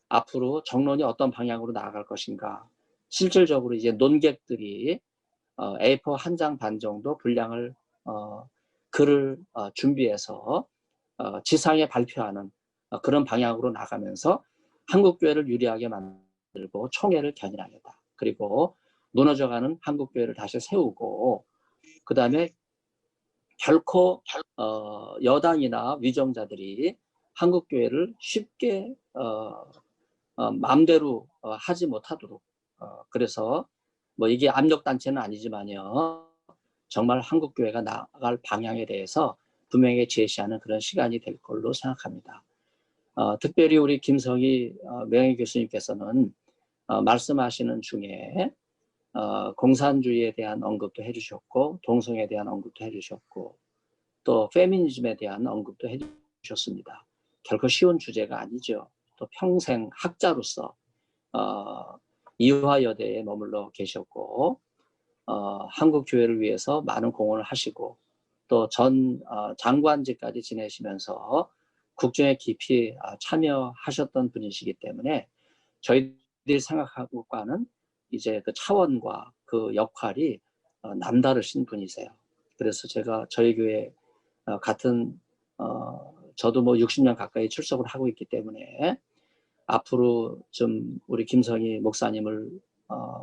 앞으로 정론이 어떤 방향으로 나아갈 것인가 실질적으로 이제 논객들이 A4 한 장 반 정도 분량을 글을 준비해서 지상에 발표하는 그런 방향으로 나가면서 한국교회를 유리하게 만들고 총회를 견인하겠다. 그리고 무너져가는 한국교회를 다시 세우고 그 다음에 결코 여당이나 위정자들이 한국교회를 쉽게 마음대로 하지 못하도록 그래서 뭐 이게 압력단체는 아니지만요. 정말 한국교회가 나아갈 방향에 대해서 분명히 제시하는 그런 시간이 될 걸로 생각합니다. 특별히 우리 김성희 명예 교수님께서는 말씀하시는 중에 공산주의에 대한 언급도 해주셨고 동성애에 대한 언급도 해주셨고 또 페미니즘에 대한 언급도 해주셨습니다. 결코 쉬운 주제가 아니죠. 또 평생 학자로서 이화여대에 머물러 계셨고 한국 교회를 위해서 많은 공헌을 하시고 또 전 장관직까지 지내시면서 국정에 깊이 참여하셨던 분이시기 때문에 저희들이 생각하고과는 이제 그 차원과 그 역할이 남다르신 분이세요. 그래서 제가 저희 교회 같은 저도 뭐 60년 가까이 출석을 하고 있기 때문에 앞으로 좀 우리 김성희 목사님을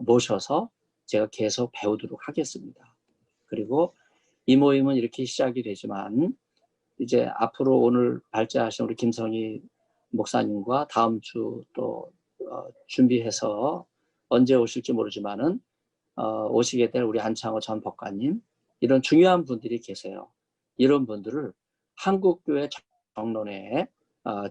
모셔서 제가 계속 배우도록 하겠습니다. 그리고 이 모임은 이렇게 시작이 되지만 이제 앞으로 오늘 발제하신 우리 김성희 목사님과 다음 주 또 준비해서 언제 오실지 모르지만은 오시게 될 우리 안창호 전 법관님 이런 중요한 분들이 계세요. 이런 분들을 한국교회 정론에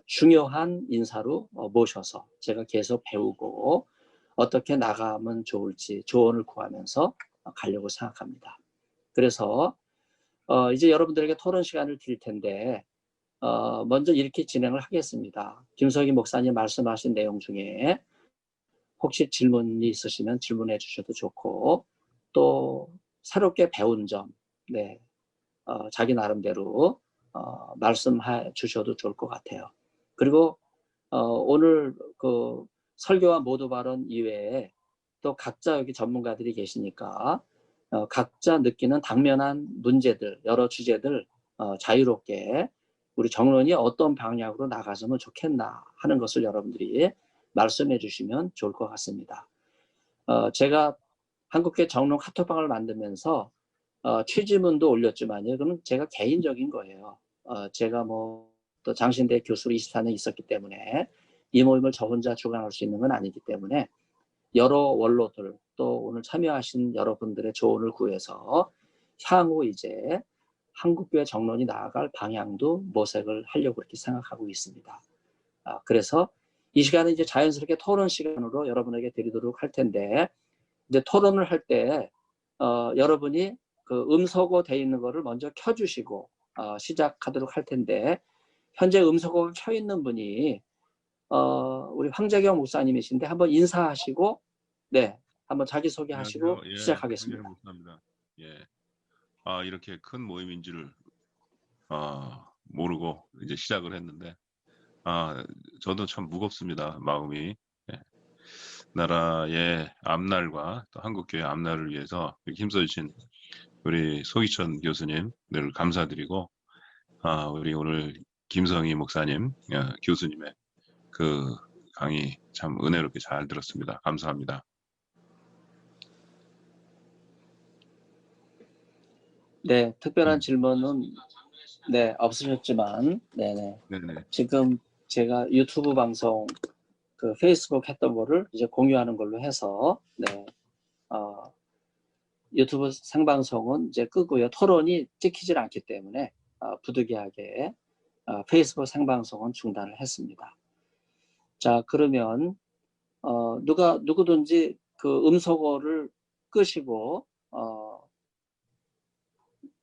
중요한 인사로 모셔서 제가 계속 배우고 어떻게 나가면 좋을지 조언을 구하면서 가려고 생각합니다. 그래서 이제 여러분들에게 토론 시간을 드릴 텐데 먼저 이렇게 진행을 하겠습니다. 김성희 목사님 말씀하신 내용 중에 혹시 질문이 있으시면 질문해 주셔도 좋고 또 새롭게 배운 점 네, 자기 나름대로 말씀해 주셔도 좋을 것 같아요. 그리고 오늘 그 설교와 모두 발언 이외에 또 각자 여기 전문가들이 계시니까 각자 느끼는 당면한 문제들, 여러 주제들 자유롭게 우리 정론이 어떤 방향으로 나가서면 좋겠나 하는 것을 여러분들이 말씀해 주시면 좋을 것 같습니다. 제가 한국교회 정론 카톡방을 만들면서 취지문도 올렸지만요. 그건 제가 개인적인 거예요. 제가 뭐 또 장신대 교수로 24년 있었기 때문에 이 모임을 저 혼자 주관할 수 있는 건 아니기 때문에 여러 원로들 또 오늘 참여하신 여러분들의 조언을 구해서 향후 이제 한국교회 정론이 나아갈 방향도 모색을 하려고 그렇게 생각하고 있습니다. 그래서 이 시간은 이제 자연스럽게 토론 시간으로 여러분에게 드리도록 할 텐데 이제 토론을 할 때 여러분이 그 음소거 돼 있는 거를 먼저 켜주시고 시작하도록 할 텐데 현재 음소거가 켜 있는 분이 우리 황재경 목사님이신데 한번 인사하시고 네 한번 자기소개하시고 안녕하세요. 예, 시작하겠습니다. 황재경 목사입니다. 예, 이렇게 큰 모임인 줄 모르고 이제 시작을 했는데 저도 참 무겁습니다. 마음이. 예. 나라의 앞날과 또 한국교회 앞날을 위해서 힘써주신 우리 소기천 교수님 늘 감사드리고 우리 오늘 김성희 목사님 교수님의 그 강의 참 은혜롭게 잘 들었습니다. 감사합니다. 네, 특별한 질문은 네 없으셨지만 네네 지금 제가 유튜브 방송 그 페이스북 했던 거를 이제 공유하는 걸로 해서 네 유튜브 생방송은 이제 끄고요. 토론이 찍히질 않기 때문에 부득이하게 페이스북 생방송은 중단을 했습니다. 자, 그러면 누구든지 그 음소거를 끄시고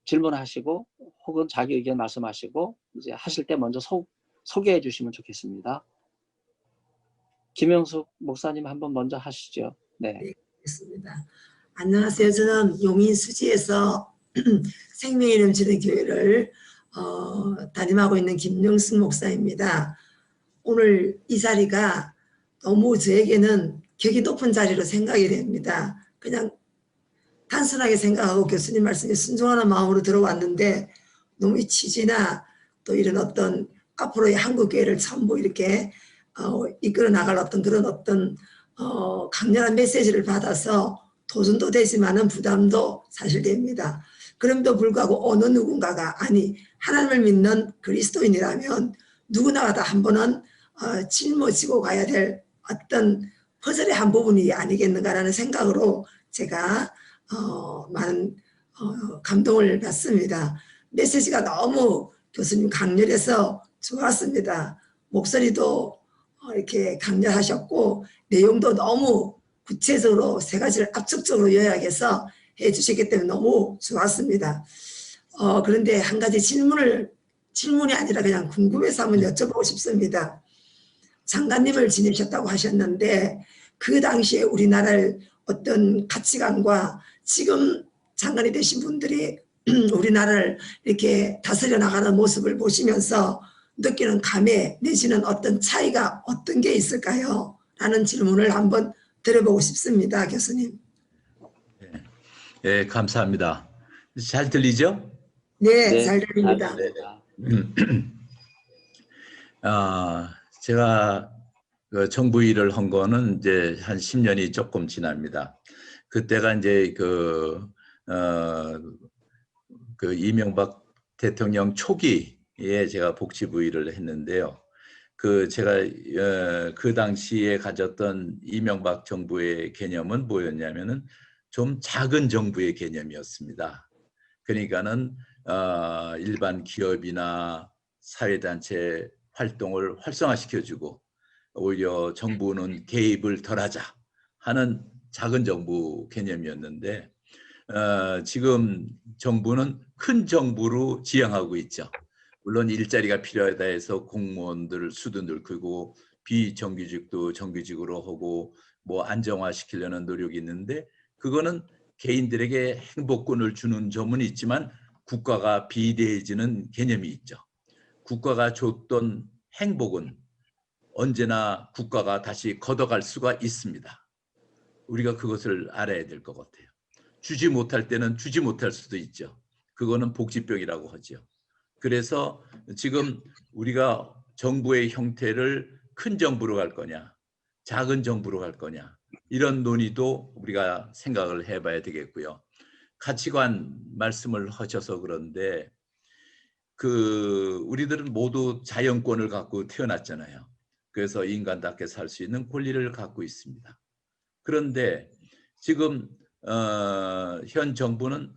질문하시고 혹은 자기 의견 말씀하시고 이제 하실 때 먼저 소개해 주시면 좋겠습니다. 김영숙 목사님 한번 먼저 하시죠. 네. 네, 알겠습니다. 안녕하세요. 저는 용인 수지에서 생명의 넘치는 교회를 담임하고 있는 김영숙 목사입니다. 오늘 이 자리가 너무 저에게는 격이 높은 자리로 생각이 됩니다. 그냥 단순하게 생각하고 교수님 말씀에 순종하는 마음으로 들어왔는데 너무 이 취지나 또 이런 어떤 앞으로의 한국교회를 전부 이렇게 이끌어 나갈 어떤 그런 어떤 강렬한 메시지를 받아서 도전도 되지만은 부담도 사실 됩니다. 그럼에도 불구하고 어느 누군가가 아니 하나님을 믿는 그리스도인이라면 누구나 다 한 번은 짊어지고 가야 될 어떤 퍼즐의 한 부분이 아니겠는가라는 생각으로 제가 많은 감동을 받습니다. 메시지가 너무 교수님 강렬해서 좋았습니다. 목소리도 이렇게 강렬하셨고 내용도 너무 구체적으로 세 가지를 압축적으로 요약해서 해주셨기 때문에 너무 좋았습니다. 그런데 한 가지 질문이 아니라 그냥 궁금해서 한번 여쭤보고 싶습니다. 장관님을 지내셨다고 하셨는데 그 당시에 우리나라의 어떤 가치관과 지금 장관이 되신 분들이 우리나라를 이렇게 다스려 나가는 모습을 보시면서 느끼는 감회 내지는 어떤 차이가 어떤 게 있을까요? 라는 질문을 한번 드려보고 싶습니다. 교수님. 네, 감사합니다. 잘 들리죠? 네, 네, 잘 들립니다. 잘 들립니다. 제가 그 정부 일을 한 거는 이제 한 10년이 조금 지납니다. 그때가 이제 그 이명박 대통령 초기에 제가 복지부 일을 했는데요. 제가 그 당시에 가졌던 이명박 정부의 개념은 뭐였냐면은 좀 작은 정부의 개념이었습니다. 그러니까는 일반 기업이나 사회단체 활동을 활성화시켜주고 오히려 정부는 개입을 덜하자 하는 작은 정부 개념이었는데 지금 정부는 큰 정부로 지향하고 있죠. 물론 일자리가 필요하다 해서 공무원들 수도 늘리고 비정규직도 정규직으로 하고 뭐 안정화시키려는 노력이 있는데 그거는 개인들에게 행복권을 주는 점은 있지만 국가가 비대해지는 개념이 있죠. 국가가 줬던 행복은 언제나 국가가 다시 걷어갈 수가 있습니다. 우리가 그것을 알아야 될 것 같아요. 주지 못할 때는 주지 못할 수도 있죠. 그거는 복지병이라고 하죠. 그래서 지금 우리가 정부의 형태를 큰 정부로 갈 거냐, 작은 정부로 갈 거냐 이런 논의도 우리가 생각을 해봐야 되겠고요. 가치관 말씀을 하셔서 그런데 우리들은 모두 자연권을 갖고 태어났잖아요. 그래서 인간답게 살 수 있는 권리를 갖고 있습니다. 그런데 지금 현 정부는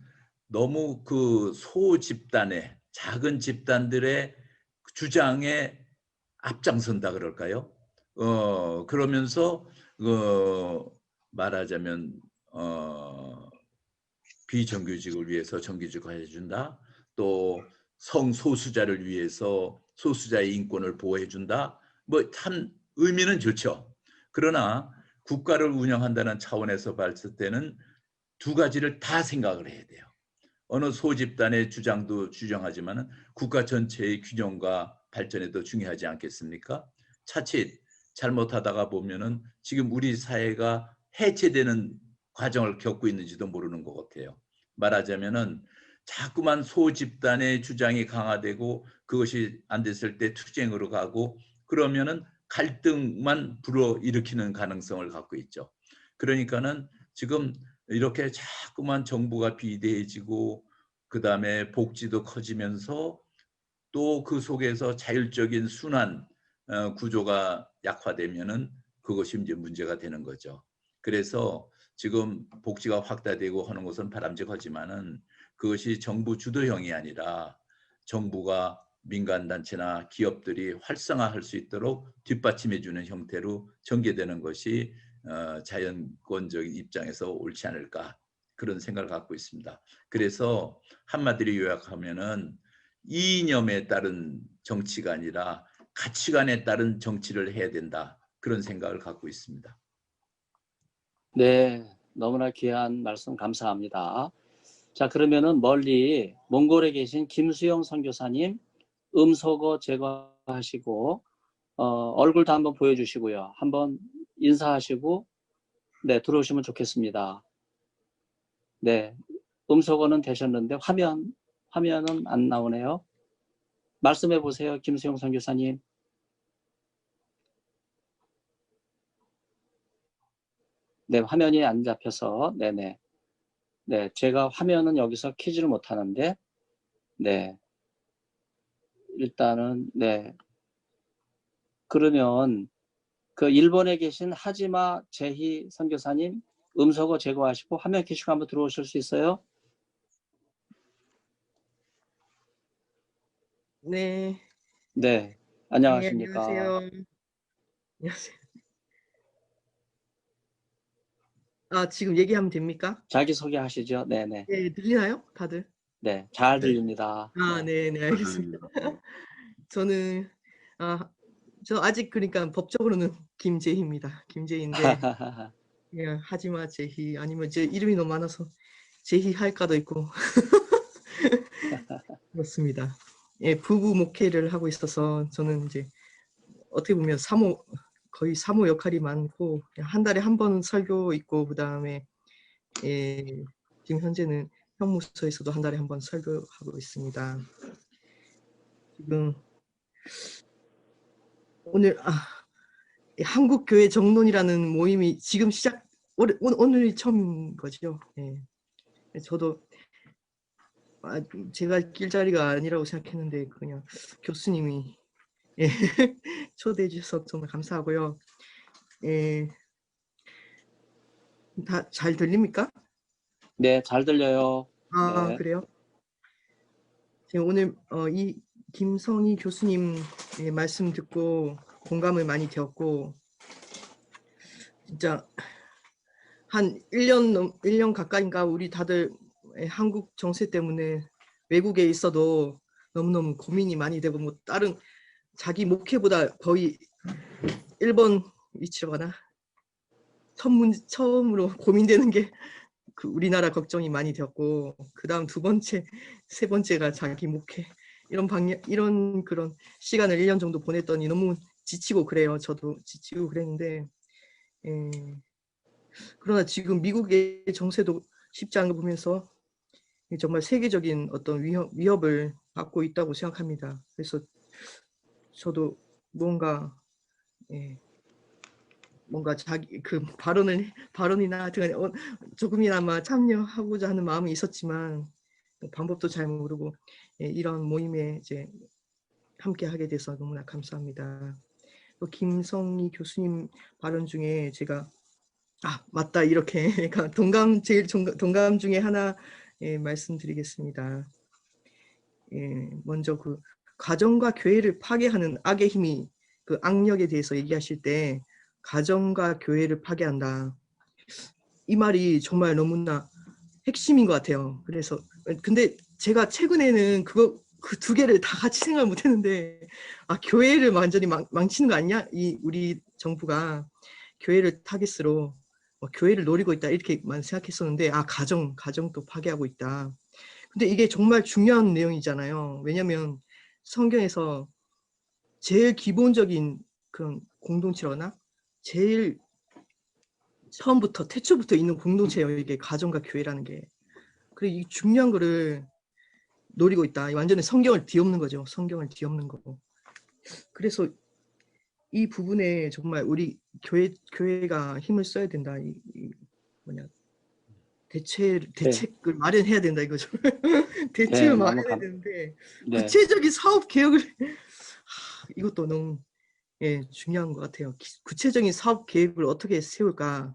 너무 그 소집단의 작은 집단들의 주장에 앞장선다 그럴까요? 그러면서 말하자면 비정규직을 위해서 정규직화 해준다. 또 성소수자를 위해서 소수자의 인권을 보호해준다. 뭐 참 의미는 좋죠. 그러나 국가를 운영한다는 차원에서 봤을 때는 두 가지를 다 생각을 해야 돼요. 어느 소집단의 주장도 주장하지만 국가 전체의 균형과 발전에도 중요하지 않겠습니까? 자칫 잘못하다가 보면은 지금 우리 사회가 해체되는 과정을 겪고 있는지도 모르는 것 같아요. 말하자면은 자꾸만 소집단의 주장이 강화되고 그것이 안 됐을 때 투쟁으로 가고 그러면은 갈등만 불어일으키는 가능성을 갖고 있죠. 그러니까는 지금 이렇게 자꾸만 정부가 비대해지고 그다음에 복지도 커지면서 또 그 속에서 자율적인 순환 구조가 약화되면은 그것이 이제 문제가 되는 거죠. 그래서 지금 복지가 확대되고 하는 것은 바람직하지만은 그것이 정부 주도형이 아니라 정부가 민간단체나 기업들이 활성화할 수 있도록 뒷받침해주는 형태로 전개되는 것이 자연권적인 입장에서 옳지 않을까 그런 생각을 갖고 있습니다. 그래서 한마디로 요약하면은 이념에 따른 정치가 아니라 가치관에 따른 정치를 해야 된다 그런 생각을 갖고 있습니다. 네, 너무나 귀한 말씀 감사합니다. 자, 그러면은 멀리 몽골에 계신 김수영 선교사님 음소거 제거하시고 얼굴도 한번 보여주시고요. 한번 인사하시고 네, 들어오시면 좋겠습니다. 네, 음소거는 되셨는데 화면은 안 나오네요. 말씀해 보세요, 김수용 선교사님. 네, 화면이 안 잡혀서, 네네. 네, 제가 화면은 여기서 켜지를 못하는데, 네, 일단은, 네. 그러면 그 일본에 계신 하지마 제희 선교사님, 음소거 제거하시고 화면 켜시고 한번 들어오실 수 있어요? 네. 네, 네, 안녕하십니까. 안녕하세요. 안녕하세요. 아, 지금 얘기하면 됩니까? 자기소개 하시죠. 네네. 네, 들리나요? 다들? 네, 잘 네. 들립니다. 아, 네. 네, 네, 알겠습니다. 저는 아, 저 아직 그러니까 법적으로는 김재희입니다. 김재희인데 그냥 하지마 제희 아니면 제 이름이 너무 많아서 제희 할까도 있고 그렇습니다. 예, 부부 목회를 하고 있어서 저는 이제 어떻게 보면 거의 사모 역할이 많고 한 달에 한 번 설교 있고 그다음에 예, 지금 현재는 형무소에서도 한 달에 한 번 설교하고 있습니다. 지금 오늘 한국교회 정론이라는 모임이 지금 오늘이 처음인 거죠. 예. 저도 제가 낄 자리가 아니라고 생각했는데 그냥 교수님이 예, 초대해 주셔서 정말 감사하고요. 예, 다 잘 들립니까? 네, 잘 들려요. 아, 네. 그래요? 제가 오늘 이 김성희 교수님 말씀 듣고 공감을 많이 되었고 진짜 한 1년 가까이인가 우리 다들 한국 정세 때문에 외국에 있어도 너무너무 고민이 많이 되고 뭐 다른 자기 목회보다 거의 1번 위치로 가나 처음으로 고민되는 게 그 우리나라 걱정이 많이 되었고 그 다음 두 번째, 세 번째가 자기 목회 이런 그런 시간을 1년 정도 보냈더니 너무 지치고 그래요. 저도 지치고 그랬는데 그러나 지금 미국의 정세도 쉽지 않은 거 보면서 정말 세계적인 어떤 위협을 받고 있다고 생각합니다. 그래서 저도 뭔가 자기 그 발언이나 하여튼 조금이나마 참여하고자 하는 마음이 있었지만 방법도 잘 모르고 이런 모임에 이제 함께 하게 돼서 너무나 감사합니다. 또 김성희 교수님 발언 중에 제가 맞다 이렇게 제일 동감 중에 하나 말씀드리겠습니다. 먼저 그 가정과 교회를 파괴하는 악의 힘이 그 악력에 대해서 얘기하실 때 가정과 교회를 파괴한다. 이 말이 정말 너무나 핵심인 것 같아요. 그래서 근데 제가 최근에는 그 두 개를 다 같이 생각을 못했는데 교회를 완전히 망치는 거 아니냐? 우리 정부가 교회를 타깃으로 교회를 노리고 있다 이렇게만 생각했었는데 가정도 파괴하고 있다. 근데 이게 정말 중요한 내용이잖아요. 왜냐하면 성경에서 제일 기본적인 그런 공동체거나 제일 처음부터 태초부터 있는 공동체예요. 이게 가정과 교회라는 게. 그래 이 중요한 거를 노리고 있다. 완전히 성경을 뒤엎는 거죠. 성경을 뒤엎는 거고. 그래서 이 부분에 정말 우리 교회가 힘을 써야 된다. 대책을 마련해야 된다 이거죠. 대책을 마련해야 되는데 구체적인 사업 계획을 이것도 너무 중요한 것 같아요. 구체적인 사업 계획을 어떻게 세울까?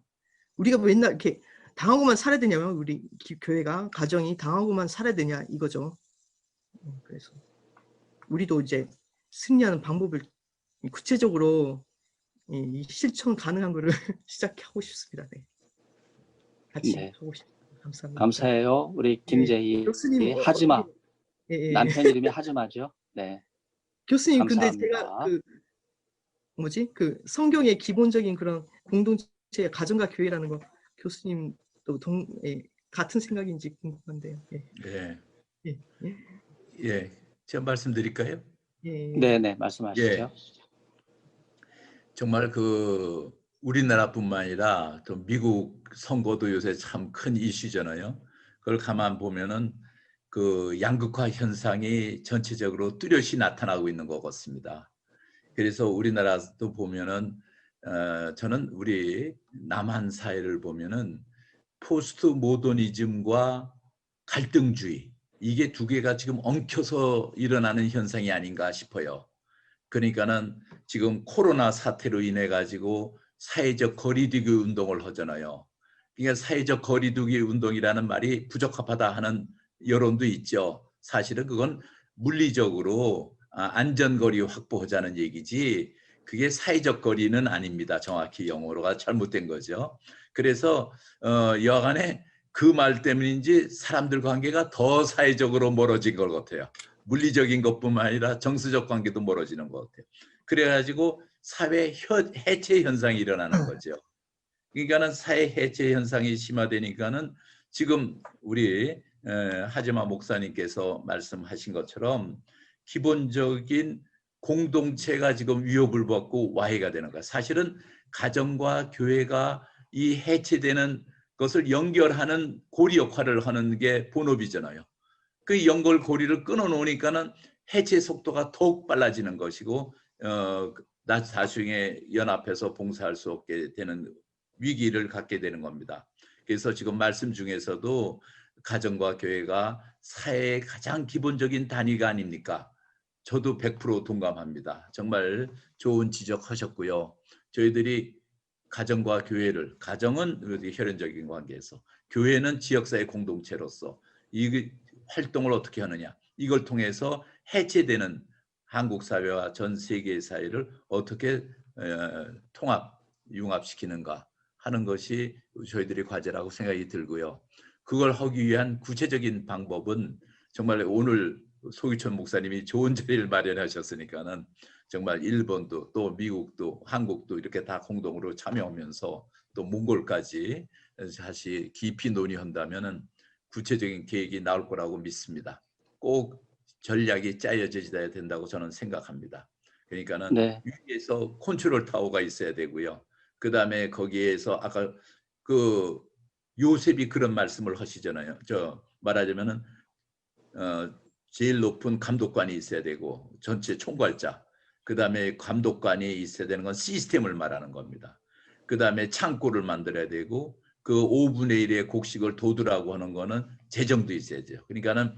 우리가 맨날 이렇게 당하고만 살아야 되냐면 우리 교회가 가정이 당하고만 살아야 되냐 이거죠. 그래서 우리도 이제 승리하는 방법을 구체적으로 실천 가능한 거를 시작하고 싶습니다. 네. 같이 하고 싶습니다. 감사합니다. 감사해요. 우리 김재희 교수님 하지마. 남편 이름이 하지마죠. 네. 교수님 감사합니다. 근데 제가 그 성경의 기본적인 그런 공동체 가정과 교회라는 거 교수님도 같은 생각인지 궁금한데요. 제가 말씀드릴까요? 네네, 말씀하시죠. 정말 그 우리나라뿐만 아니라 또 미국 선거도 요새 참 큰 이슈잖아요. 그걸 가만 보면은 그 양극화 현상이 전체적으로 뚜렷이 나타나고 있는 것 같습니다. 그래서 우리나라도 보면은 저는 우리 남한 사회를 보면은 포스트 모더니즘과 갈등주의, 이게 두 개가 지금 엉켜서 일어나는 현상이 아닌가 싶어요. 그러니까는 지금 코로나 사태로 인해 가지고 사회적 거리두기 운동을 하잖아요. 그러니까 사회적 거리두기 운동이라는 말이 부적합하다 하는 여론도 있죠. 사실은 그건 물리적으로 안전거리 확보하자는 얘기지, 그게 사회적 거리는 아닙니다. 정확히 영어로가 잘못된 거죠. 그래서 여간에 그 말 때문인지 사람들 관계가 더 사회적으로 멀어진 것 같아요. 물리적인 것뿐만 아니라 정서적 관계도 멀어지는 것 같아요. 그래가지고 사회 해체 현상이 일어나는 거죠. 그러니까는 사회 해체 현상이 심화되니까는 지금 우리 하지마 목사님께서 말씀하신 것처럼 기본적인 공동체가 지금 위협을 받고 와해가 되는 거야. 사실은 가정과 교회가 이 해체되는 것을 연결하는 고리 역할을 하는 게 본업이잖아요. 그 연결고리를 끊어놓으니까는 해체 속도가 더욱 빨라지는 것이고 나중에 연합해서 봉사할 수 없게 되는 위기를 갖게 되는 겁니다. 그래서 지금 말씀 중에서도 가정과 교회가 사회의 가장 기본적인 단위가 아닙니까? 저도 100% 동감합니다. 정말 좋은 지적하셨고요. 저희들이 가정과 교회를, 가정은 혈연적인 관계에서, 교회는 지역사회 공동체로서 이 활동을 어떻게 하느냐, 이걸 통해서 해체되는 한국 사회와 전 세계 사회를 어떻게 융합시키는가 하는 것이 저희들의 과제라고 생각이 들고요. 그걸 하기 위한 구체적인 방법은 정말 오늘 소기천 목사님이 좋은 자리를 마련하셨으니까는 정말 일본도 또 미국도 한국도 이렇게 다 공동으로 참여하면서 또 몽골까지 다시 깊이 논의한다면은 구체적인 계획이 나올 거라고 믿습니다. 꼭 전략이 짜여져야 된다고 저는 생각합니다. 그러니까는 네. 위에서 컨트롤 타워가 있어야 되고요. 그 다음에 거기에서 아까 그 요셉이 그런 말씀을 하시잖아요. 저 말하자면은 제일 높은 감독관이 있어야 되고 전체 총괄자, 그 다음에 감독관이 있어야 되는 건 시스템을 말하는 겁니다. 그 다음에 창고를 만들어야 되고 그 5분의 1의 곡식을 돋으라고 하는 거는 재정도 있어야죠. 그러니까는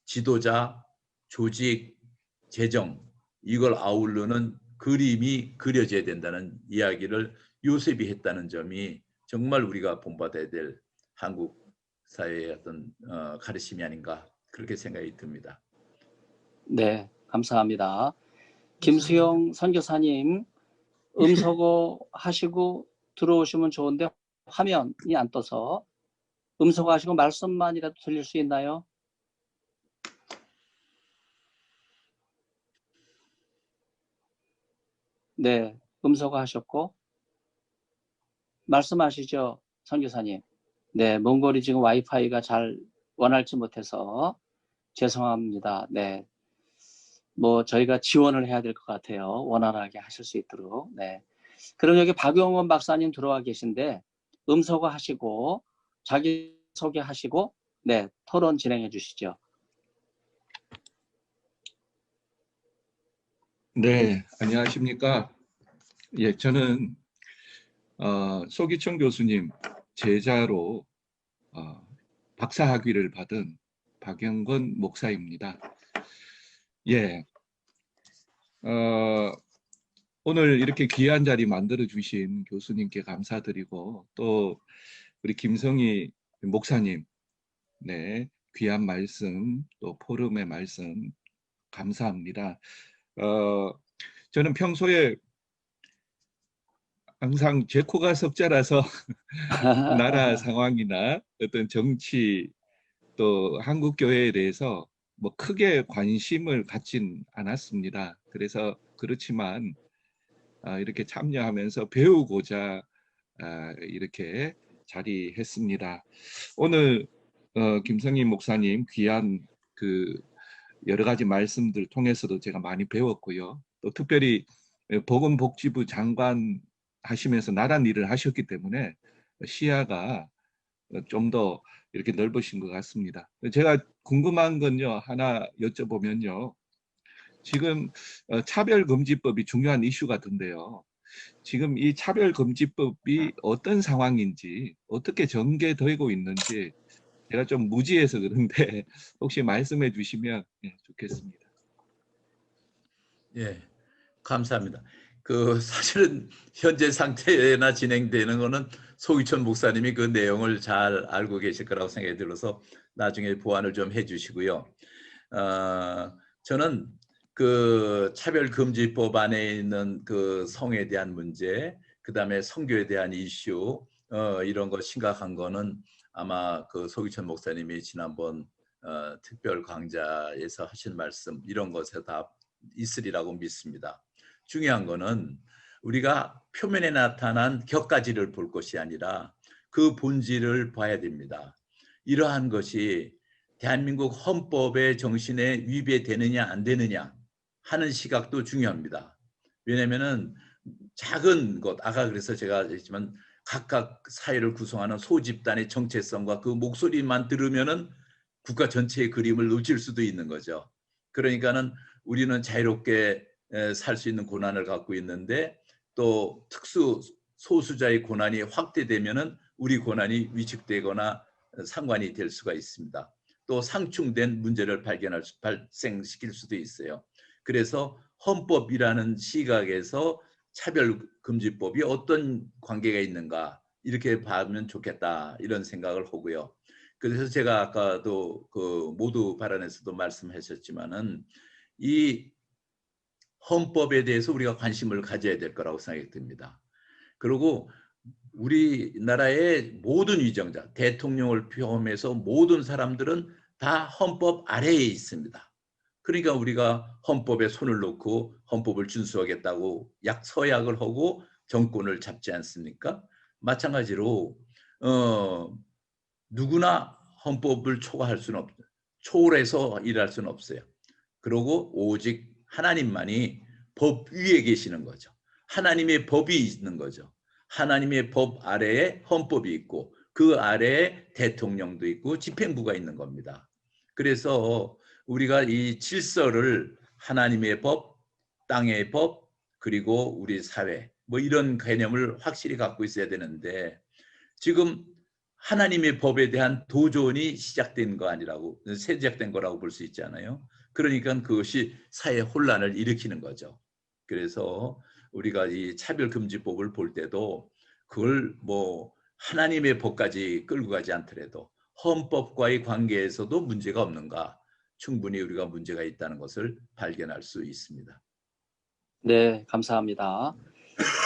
지도자, 조직, 재정, 이걸 아우르는 그림이 그려져야 된다는 이야기를 요셉이 했다는 점이 정말 우리가 본받아야 될 한국 사회의 어떤 가르침이 아닌가, 그렇게 생각이 듭니다. 네, 감사합니다. 김수영 선교사님, 음소거 하시고 들어오시면 좋은데 화면이 안 떠서 음소거 하시고 말씀만이라도 들릴 수 있나요? 네, 음소거 하셨고 말씀하시죠, 선교사님. 네, 몽골이 지금 와이파이가 잘 원활치 못해서 죄송합니다. 네, 뭐 저희가 지원을 해야 될 것 같아요. 원활하게 하실 수 있도록. 네. 그럼 여기 박용원 박사님 들어와 계신데 음소거 하시고 자기 소개하시고 네, 토론 진행해 주시죠. 네, 안녕하십니까. 예, 저는 소기천 교수님 제자로 박사학위를 받은 박영건 목사입니다. 예, 오늘 이렇게 귀한 자리 만들어 주신 교수님께 감사드리고 또 우리 김성희 목사님, 네, 귀한 말씀 또 포럼의 말씀 감사합니다. 저는 평소에 항상 제 코가 석자라서 나라 상황이나 어떤 정치 또 한국 교회에 대해서 뭐 크게 관심을 갖진 않았습니다. 그래서 그렇지만 이렇게 참여하면서 배우고자 이렇게 자리했습니다. 오늘 김성희 목사님 귀한 그 여러 가지 말씀들 통해서도 제가 많이 배웠고요. 또 특별히 보건복지부 장관 하시면서 나란 일을 하셨기 때문에 시야가 좀 더 이렇게 넓으신 것 같습니다. 제가 궁금한 건요, 하나 여쭤보면요. 지금 차별금지법이 중요한 이슈 같은데요. 지금 이 차별금지법이 어떤 상황인지, 어떻게 전개되고 있는지 제가 좀 무지해서 그런데 혹시 말씀해 주시면 좋겠습니다. 예, 감사합니다. 그 사실은 현재 상태나 진행되는 거는 소기천 목사님이 그 내용을 잘 알고 계실 거라고 생각이 들어서 나중에 보완을 좀 해주시고요. 저는 그 차별금지법 안에 있는 그 성에 대한 문제, 그 다음에 성교에 대한 이슈, 이런 거 심각한 거는 아마 그 소기천 목사님이 지난번 특별 강좌에서 하신 말씀 이런 것에 다 있으리라고 믿습니다. 중요한 거는 우리가 표면에 나타난 격가지를 볼 것이 아니라 그 본질을 봐야 됩니다. 이러한 것이 대한민국 헌법의 정신에 위배되느냐 안 되느냐 하는 시각도 중요합니다. 왜냐하면 작은 것, 아까 그래서 제가 했지만 각각 사회를 구성하는 소집단의 정체성과 그 목소리만 들으면은 국가 전체의 그림을 놓칠 수도 있는 거죠. 그러니까는 우리는 자유롭게 살 수 있는 고난을 갖고 있는데 또 특수 소수자의 고난이 확대되면은 우리 고난이 위축되거나 상관이 될 수가 있습니다. 또 상충된 문제를 발생시킬 수도 있어요. 그래서 헌법이라는 시각에서 차별금지법이 어떤 관계가 있는가 이렇게 봐면 좋겠다 이런 생각을 하고요. 그래서 제가 아까도 그 모두 발언에서도 말씀하셨지만은 이 헌법에 대해서 우리가 관심을 가져야 될 거라고 생각이 듭니다. 그리고 우리나라의 모든 위정자, 대통령을 포함해서 모든 사람들은 다 헌법 아래에 있습니다. 그러니까 우리가 헌법에 손을 놓고 헌법을 준수하겠다고 서약을 하고 정권을 잡지 않습니까? 마찬가지로 누구나 헌법을 초과할 수는 없어요. 초월해서 일할 수는 없어요. 그리고 오직 하나님만이 법 위에 계시는 거죠. 하나님의 법이 있는 거죠. 하나님의 법 아래에 헌법이 있고 그 아래에 대통령도 있고 집행부가 있는 겁니다. 그래서 우리가 이 질서를 하나님의 법, 땅의 법, 그리고 우리 사회 뭐 이런 개념을 확실히 갖고 있어야 되는데 지금 하나님의 법에 대한 도전이 시작된 거 아니라고 시작된 거라고 볼 수 있잖아요. 그러니까 그것이 사회 혼란을 일으키는 거죠. 그래서 우리가 이 차별금지법을 볼 때도 그걸 뭐 하나님의 법까지 끌고 가지 않더라도 헌법과의 관계에서도 문제가 없는가 충분히 우리가 문제가 있다는 것을 발견할 수 있습니다. 네, 감사합니다.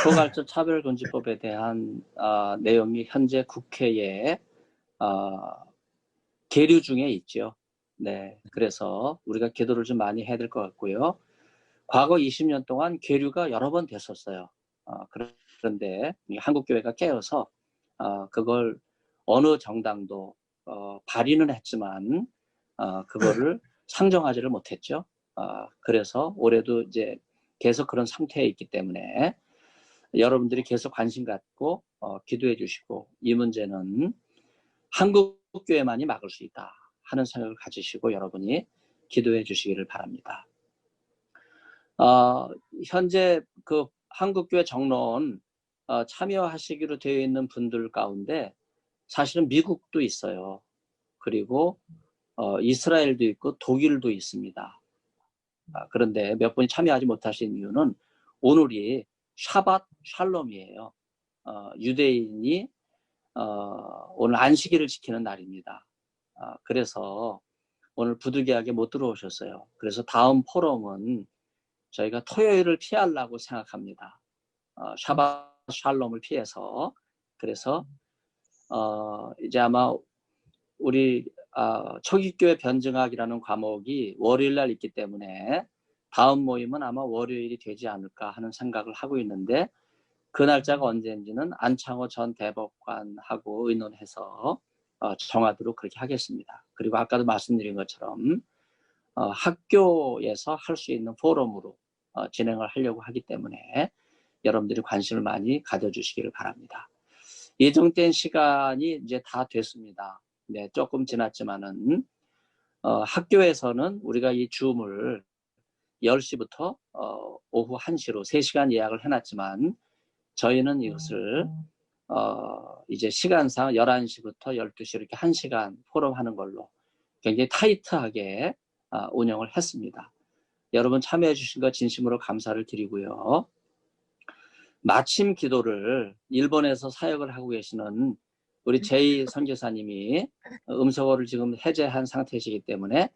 포괄적 차별금지법에 대한 내용이 현재 국회에 계류 중에 있죠. 네, 그래서 우리가 기도를 좀 많이 해야 될 것 같고요. 과거 20년 동안 계류가 여러 번 됐었어요. 그런데 한국교회가 깨어서 그걸 어느 정당도 발의는 했지만 그거를 상정하지를 못했죠. 그래서 올해도 이제 계속 그런 상태에 있기 때문에 여러분들이 계속 관심 갖고 기도해 주시고 이 문제는 한국교회만이 막을 수 있다 하는 생각을 가지시고 여러분이 기도해 주시기를 바랍니다. 현재 그 한국교회 정론 참여하시기로 되어 있는 분들 가운데 사실은 미국도 있어요. 그리고 이스라엘도 있고 독일도 있습니다. 그런데 몇 분이 참여하지 못하신 이유는 오늘이 샤밧 샬롬이에요. 유대인이 오늘 안식일을 지키는 날입니다. 그래서 오늘 부득이하게 못 들어오셨어요. 그래서 다음 포럼은 저희가 토요일을 피하려고 생각합니다. 샤밧 샬롬을 피해서. 그래서 이제 아마 우리 초기교회 변증학이라는 과목이 월요일 날 있기 때문에 다음 모임은 아마 월요일이 되지 않을까 하는 생각을 하고 있는데 그 날짜가 언제인지는 안창호 전 대법관하고 의논해서 정하도록 그렇게 하겠습니다. 그리고 아까도 말씀드린 것처럼 학교에서 할 수 있는 포럼으로 진행을 하려고 하기 때문에 여러분들이 관심을 많이 가져주시기를 바랍니다. 예정된 시간이 이제 다 됐습니다. 네, 조금 지났지만은 학교에서는 우리가 이 줌을 10시부터 오후 1시로 3시간 예약을 해놨지만 저희는 이것을 이제 시간상 11시부터 12시 이렇게 1시간 포럼하는 걸로 굉장히 타이트하게 운영을 했습니다. 여러분 참여해 주신 것 진심으로 감사를 드리고요. 마침 기도를 일본에서 사역을 하고 계시는 우리 제이 선교사님이 음소거를 지금 해제한 상태이시기 때문에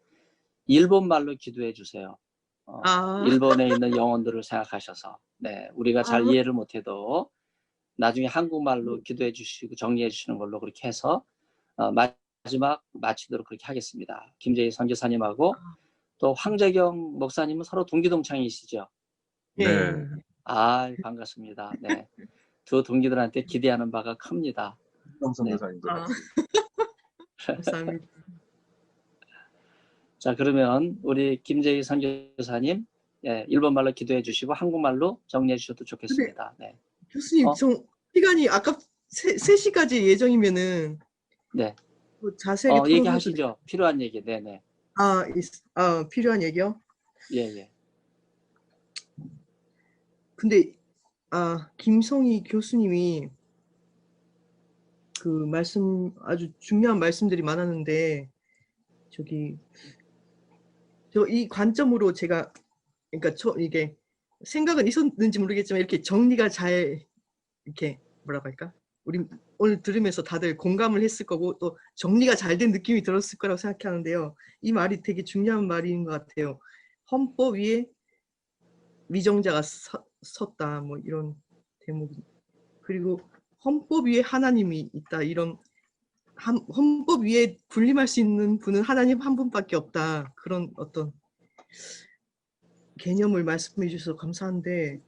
일본말로 기도해 주세요. 일본에 있는 영혼들을 생각하셔서 네, 우리가 잘 이해를 못해도 나중에 한국말로 기도해 주시고 정리해 주시는 걸로 그렇게 해서 마지막 마치도록 그렇게 하겠습니다. 김재희 선교사님하고 또 황재경 목사님은 서로 동기동창이시죠? 네. 반갑습니다. 네, 두 동기들한테 기대하는 바가 큽니다. 선교사님도 감사합니다. 자, 그러면 우리 김재희 선교사님 일본말로 기도해 주시고 한국말로 정리해 주셔도 좋겠습니다. 네. 교수님, 시간이 아까 3시까지 예정이면은 네. 자세하게 토론해도 얘기하시죠. 필요한 얘기. 네네. 필요한 얘기요? 예. 근데 김성희 교수님이 그 말씀 아주 중요한 말씀들이 많았는데 저 이 관점으로 제가 그러니까 이게 생각은 있었는지 모르겠지만 이렇게 정리가 잘 이렇게 뭐라고 할까? 우리 오늘 들으면서 다들 공감을 했을 거고 또 정리가 잘 된 느낌이 들었을 거라고 생각하는데요. 이 말이 되게 중요한 말인 것 같아요. 헌법 위에 위정자가 섰다 뭐 이런 대목이 그리고 헌법 위에 하나님이 있다 이런 헌법 위에 군림할 수 있는 분은 하나님 한 분밖에 없다 그런 어떤 개념을 말씀해 주셔서 감사한데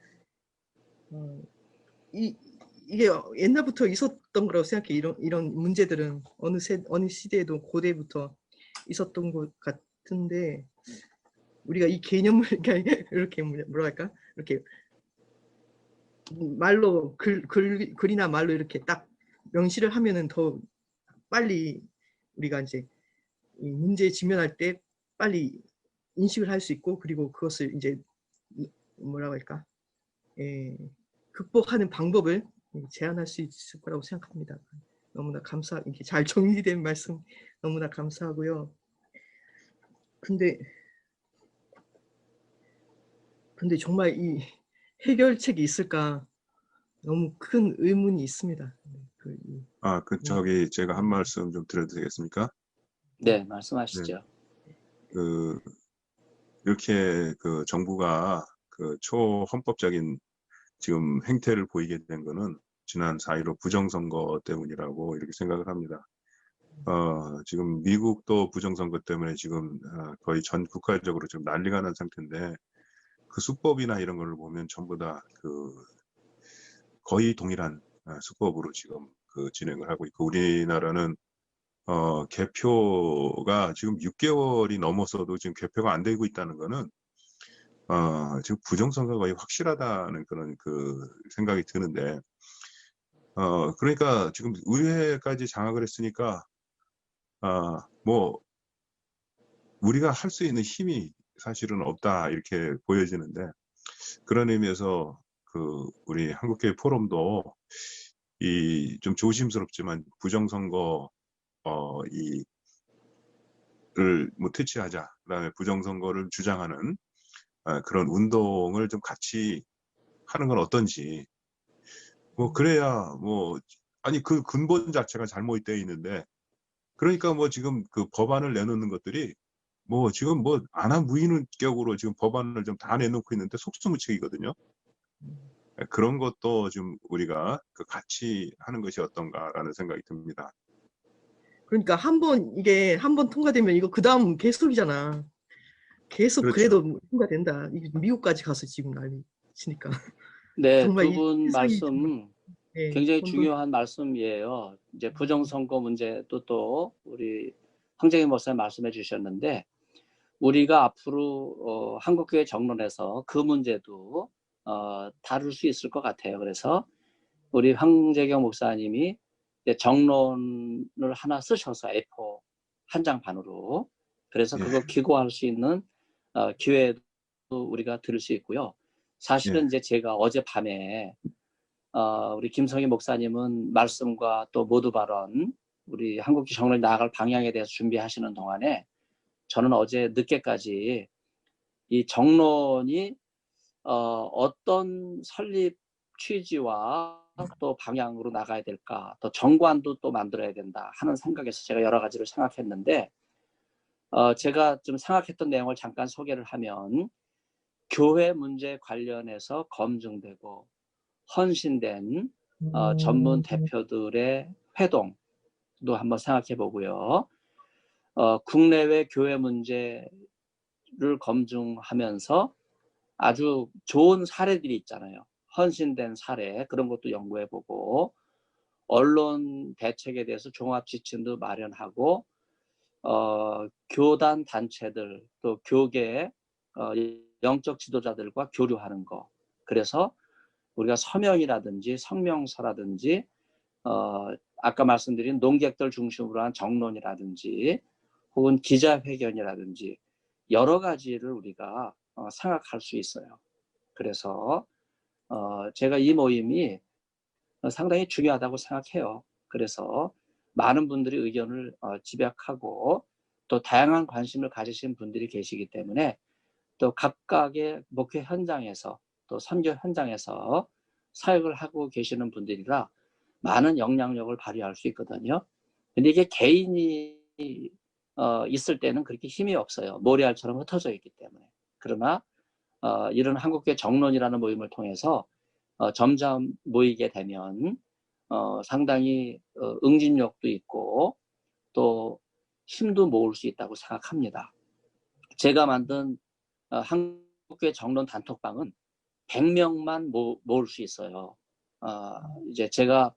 이게 옛날부터 있었던 거라고 생각해. 이런 문제들은 어느 시대에도 고대부터 있었던 것 같은데 우리가 이 개념을 이렇게 뭐라 할까 이렇게 말로 글이나 말로 이렇게 딱 명시를 하면은 더 빨리 우리가 이제 이 문제에 직면할 때 빨리 인식을 할 수 있고 그리고 그것을 이제 뭐라고 할까 극복하는 방법을 제안할 수 있을 거라고 생각합니다. 너무나 이렇게 잘 정리된 말씀 너무나 감사하고요. 근데 정말 이 해결책이 있을까 너무 큰 의문이 있습니다. 제가 한 말씀 좀 드려도 되겠습니까? 네, 말씀하시죠. 이렇게 정부가 초헌법적인 지금 행태를 보이게 된 거는 지난 4.15 부정선거 때문이라고 이렇게 생각을 합니다. 지금 미국도 부정선거 때문에 지금 거의 전 국가적으로 지금 난리가 난 상태인데 그 수법이나 이런 걸 보면 전부 다 거의 동일한 수법으로 지금 진행을 하고 있고 우리나라는 개표가 지금 6개월이 넘어서도 지금 개표가 안 되고 있다는 거는 지금 부정선거가 거의 확실하다는 그런 생각이 드는데 그러니까 지금 의회까지 장악을 했으니까 뭐 우리가 할 수 있는 힘이 사실은 없다 이렇게 보여지는데 그런 의미에서 우리 한국교회 포럼도 좀 조심스럽지만 부정선거 를 퇴치하자 그다음에 부정선거를 주장하는 그런 운동을 좀 같이 하는 건 어떤지 그래야 아니 그 근본 자체가 잘못되어 있는데 그러니까 지금 법안을 내놓는 것들이 지금 안한 무인격으로 지금 법안을 좀 다 내놓고 있는데 속수무책이거든요. 그런 것도 좀 우리가 같이 하는 것이 어떤가라는 생각이 듭니다. 그러니까 이게 한 번 통과되면 이거 그 다음 계속이잖아. 계속 그렇죠. 그래도 통과된다. 미국까지 가서 지금 난리치니까. 네, 정말 두 분 말씀 굉장히 혼돈. 중요한 말씀이에요. 이제 부정선거 문제도 또 우리 황재경 목사님 말씀해 주셨는데 우리가 앞으로 한국교회 정론에서 그 문제도 다룰 수 있을 것 같아요. 그래서 우리 황재경 목사님이 이제 정론을 하나 쓰셔서 A4 한 장 반으로. 그래서 그거 기고할 수 있는 기회도 우리가 들을 수 있고요. 사실은 이제 제가 어젯밤에 우리 김성희 목사님은 말씀과 또 모두 발언, 우리 한국교 정론이 나아갈 방향에 대해서 준비하시는 동안에 저는 어제 늦게까지 이 정론이 어떤 설립 취지와 또 방향으로 나가야 될까, 또 정관도 또 만들어야 된다 하는 생각에서 제가 여러 가지를 생각했는데, 제가 좀 생각했던 내용을 잠깐 소개를 하면, 교회 문제 관련해서 검증되고 헌신된 전문 대표들의 회동도 한번 생각해 보고요. 국내외 교회 문제를 검증하면서 아주 좋은 사례들이 있잖아요. 헌신된 사례, 그런 것도 연구해 보고, 언론 대책에 대해서 종합 지침도 마련하고, 교단 단체들, 또 교계 영적 지도자들과 교류하는 거. 그래서 우리가 서명이라든지 성명서라든지 아까 말씀드린 농객들 중심으로 한 정론이라든지 혹은 기자회견이라든지 여러 가지를 우리가 생각할 수 있어요. 그래서 제가 이 모임이 상당히 중요하다고 생각해요. 그래서 많은 분들이 의견을 집약하고 또 다양한 관심을 가지신 분들이 계시기 때문에 또 각각의 목회 현장에서 또 선교 현장에서 사역을 하고 계시는 분들이라 많은 영향력을 발휘할 수 있거든요. 근데 이게 개인이 있을 때는 그렇게 힘이 없어요. 모래알처럼 흩어져 있기 때문에. 그러나 이런 한국교회 정론이라는 모임을 통해서 점점 모이게 되면 상당히 응집력도 있고 또 힘도 모을 수 있다고 생각합니다. 제가 만든 한국교회 정론 단톡방은 100명만 모을 수 있어요. 이제 제가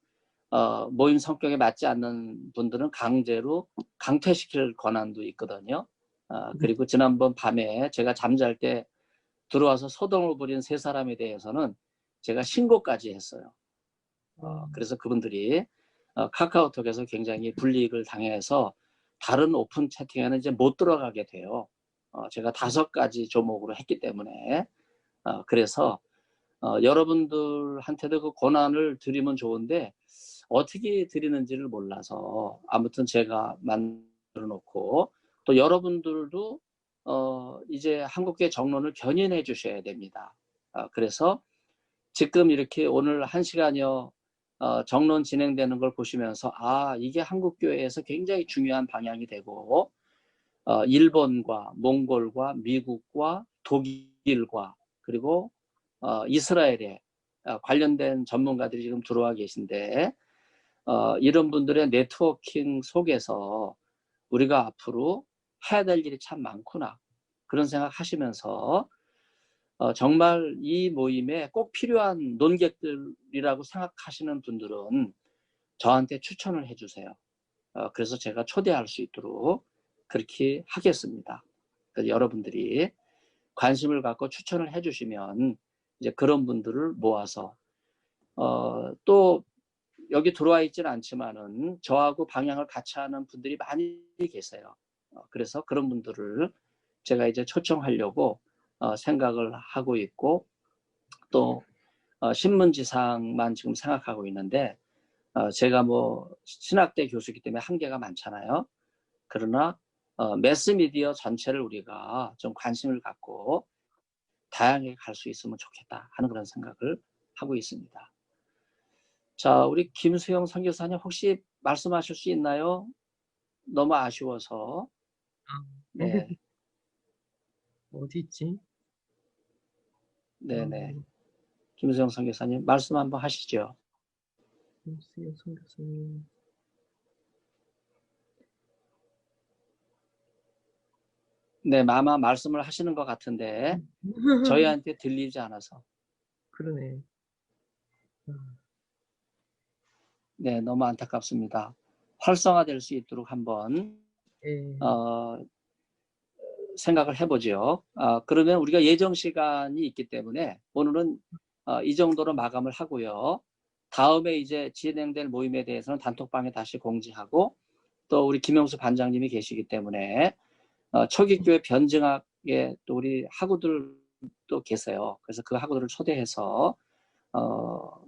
모임 성격에 맞지 않는 분들은 강제로 강퇴시킬 권한도 있거든요. 그리고 지난번 밤에 제가 잠잘 때 들어와서 소동을 부린 3사람에 대해서는 제가 신고까지 했어요. 그래서 그분들이 카카오톡에서 굉장히 불이익을 당해서 다른 오픈 채팅에는 이제 못 들어가게 돼요. 제가 5가지 조목으로 했기 때문에. 그래서 여러분들한테도 그 권한을 드리면 좋은데 어떻게 드리는지를 몰라서 아무튼 제가 만들어 놓고, 또 여러분들도 이제 한국교회 정론을 견인해 주셔야 됩니다. 그래서 지금 이렇게 오늘 1시간여 정론 진행되는 걸 보시면서 이게 한국교회에서 굉장히 중요한 방향이 되고 일본과 몽골과 미국과 독일과 그리고 이스라엘에 관련된 전문가들이 지금 들어와 계신데 이런 분들의 네트워킹 속에서 우리가 앞으로 해야 될 일이 참 많구나 그런 생각 하시면서 정말 이 모임에 꼭 필요한 논객들이라고 생각하시는 분들은 저한테 추천을 해주세요. 그래서 제가 초대할 수 있도록 그렇게 하겠습니다. 그래서 여러분들이 관심을 갖고 추천을 해주시면 이제 그런 분들을 모아서 또 여기 들어와 있지는 않지만은 저하고 방향을 같이 하는 분들이 많이 계세요. 그래서 그런 분들을 제가 이제 초청하려고 생각을 하고 있고, 또 신문지상만 지금 생각하고 있는데 제가 뭐 신학대 교수이기 때문에 한계가 많잖아요. 그러나 매스미디어 전체를 우리가 좀 관심을 갖고 다양하게 갈 수 있으면 좋겠다 하는 그런 생각을 하고 있습니다. 자, 우리 김수영 선교사님 혹시 말씀하실 수 있나요? 너무 아쉬워서. 네. 어디 있지? 네네. 김수영 선교사님 말씀 한번 하시죠. 김수영 선교사님. 네, 아마 말씀을 하시는 것 같은데 저희한테 들리지 않아서. 그러네. 네, 너무 안타깝습니다. 활성화될 수 있도록 한번 예. 생각을 해보죠. 그러면 우리가 예정 시간이 있기 때문에 오늘은 이 정도로 마감을 하고요. 다음에 이제 진행될 모임에 대해서는 단톡방에 다시 공지하고 또 우리 김영수 반장님이 계시기 때문에 초기 교회 변증학에 또 우리 학우들도 계세요. 그래서 그 학우들을 초대해서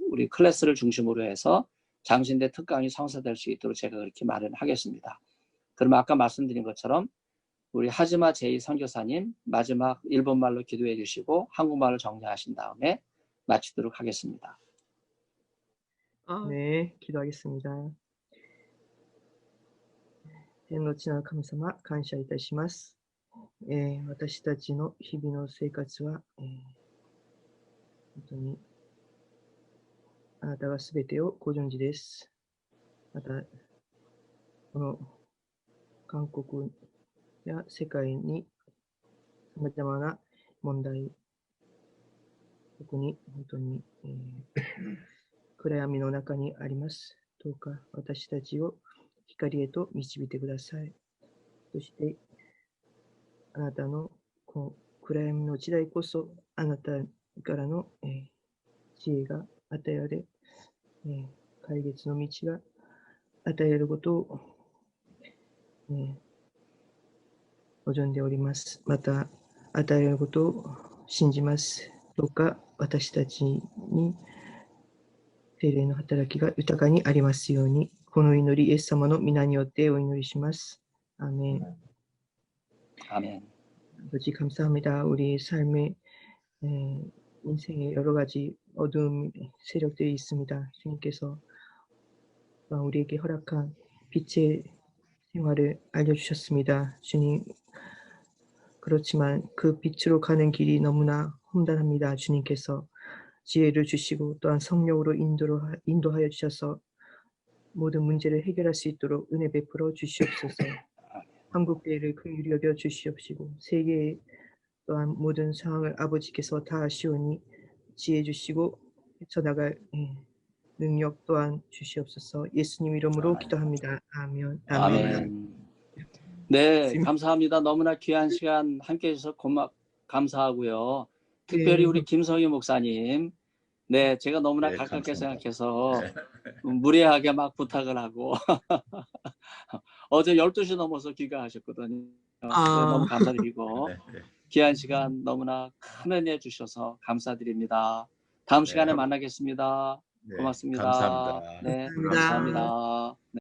우리 클래스를 중심으로 해서 장신대 특강이 성사될 수 있도록 제가 그렇게 마련하겠습니다. 그러면 아까 말씀드린 것처럼 우리 하지마 제이 선교사님 마지막 일본말로 기도해 주시고 한국말로 정리하신 다음에 마치도록 하겠습니다. 네, 기도하겠습니다. 天の地の神様、感謝いたします。私たちの日々の生活は、本当にあなたがすべてをご存知です。また、この韓国や世界にさまざまな問題、特に本当に、暗闇の中にあります。どうか私たちを光へと導いてください。そして、あなたのこう暗闇の時代こそ、あなたからの、知恵が与えられ、解決の道が与えられることを、望んでおります。また、与えられることを信じます。どうか私たちに聖霊の働きが豊かにありますように、この祈り、イエス様の皆によってお祈りします。アーメン。 아멘. 아버지 감사합니다. 우리 삶의 인생에 여러 가지 어두운 세력들이 있습니다. 주님께서 우리에게 허락한 빛의 생활을 알려주셨습니다. 주님, 그렇지만 그 빛으로 가는 길이 너무나 험난합니다. 주님께서 지혜를 주시고 또한 성령으로 인도하여 주셔서 모든 문제를 해결할 수 있도록 은혜 베풀어 주시옵소서. 한국교회를 긍휼히 여겨 주시옵시고 세계 또한 모든 상황을 아버지께서 다 아시오니 지혜 주시고 헤쳐나갈 능력 또한 주시옵소서. 예수님 이름으로 기도합니다. 아멘. 아멘. 네, 감사합니다. 너무나 귀한 시간 함께 해주셔서 감사하고요. 특별히 우리 김성희 목사님, 네, 제가 너무나 네, 가깝게 감사합니다. 생각해서 무례하게 막 부탁을 하고 어제 12시 넘어서 귀가하셨거든요. 너무 감사드리고 네, 네. 귀한 시간 너무나 큰 은혜 주셔서 감사드립니다. 다음 네. 시간에 만나겠습니다. 네, 고맙습니다. 감사합니다. 네, 감사합니다. 감사합니다.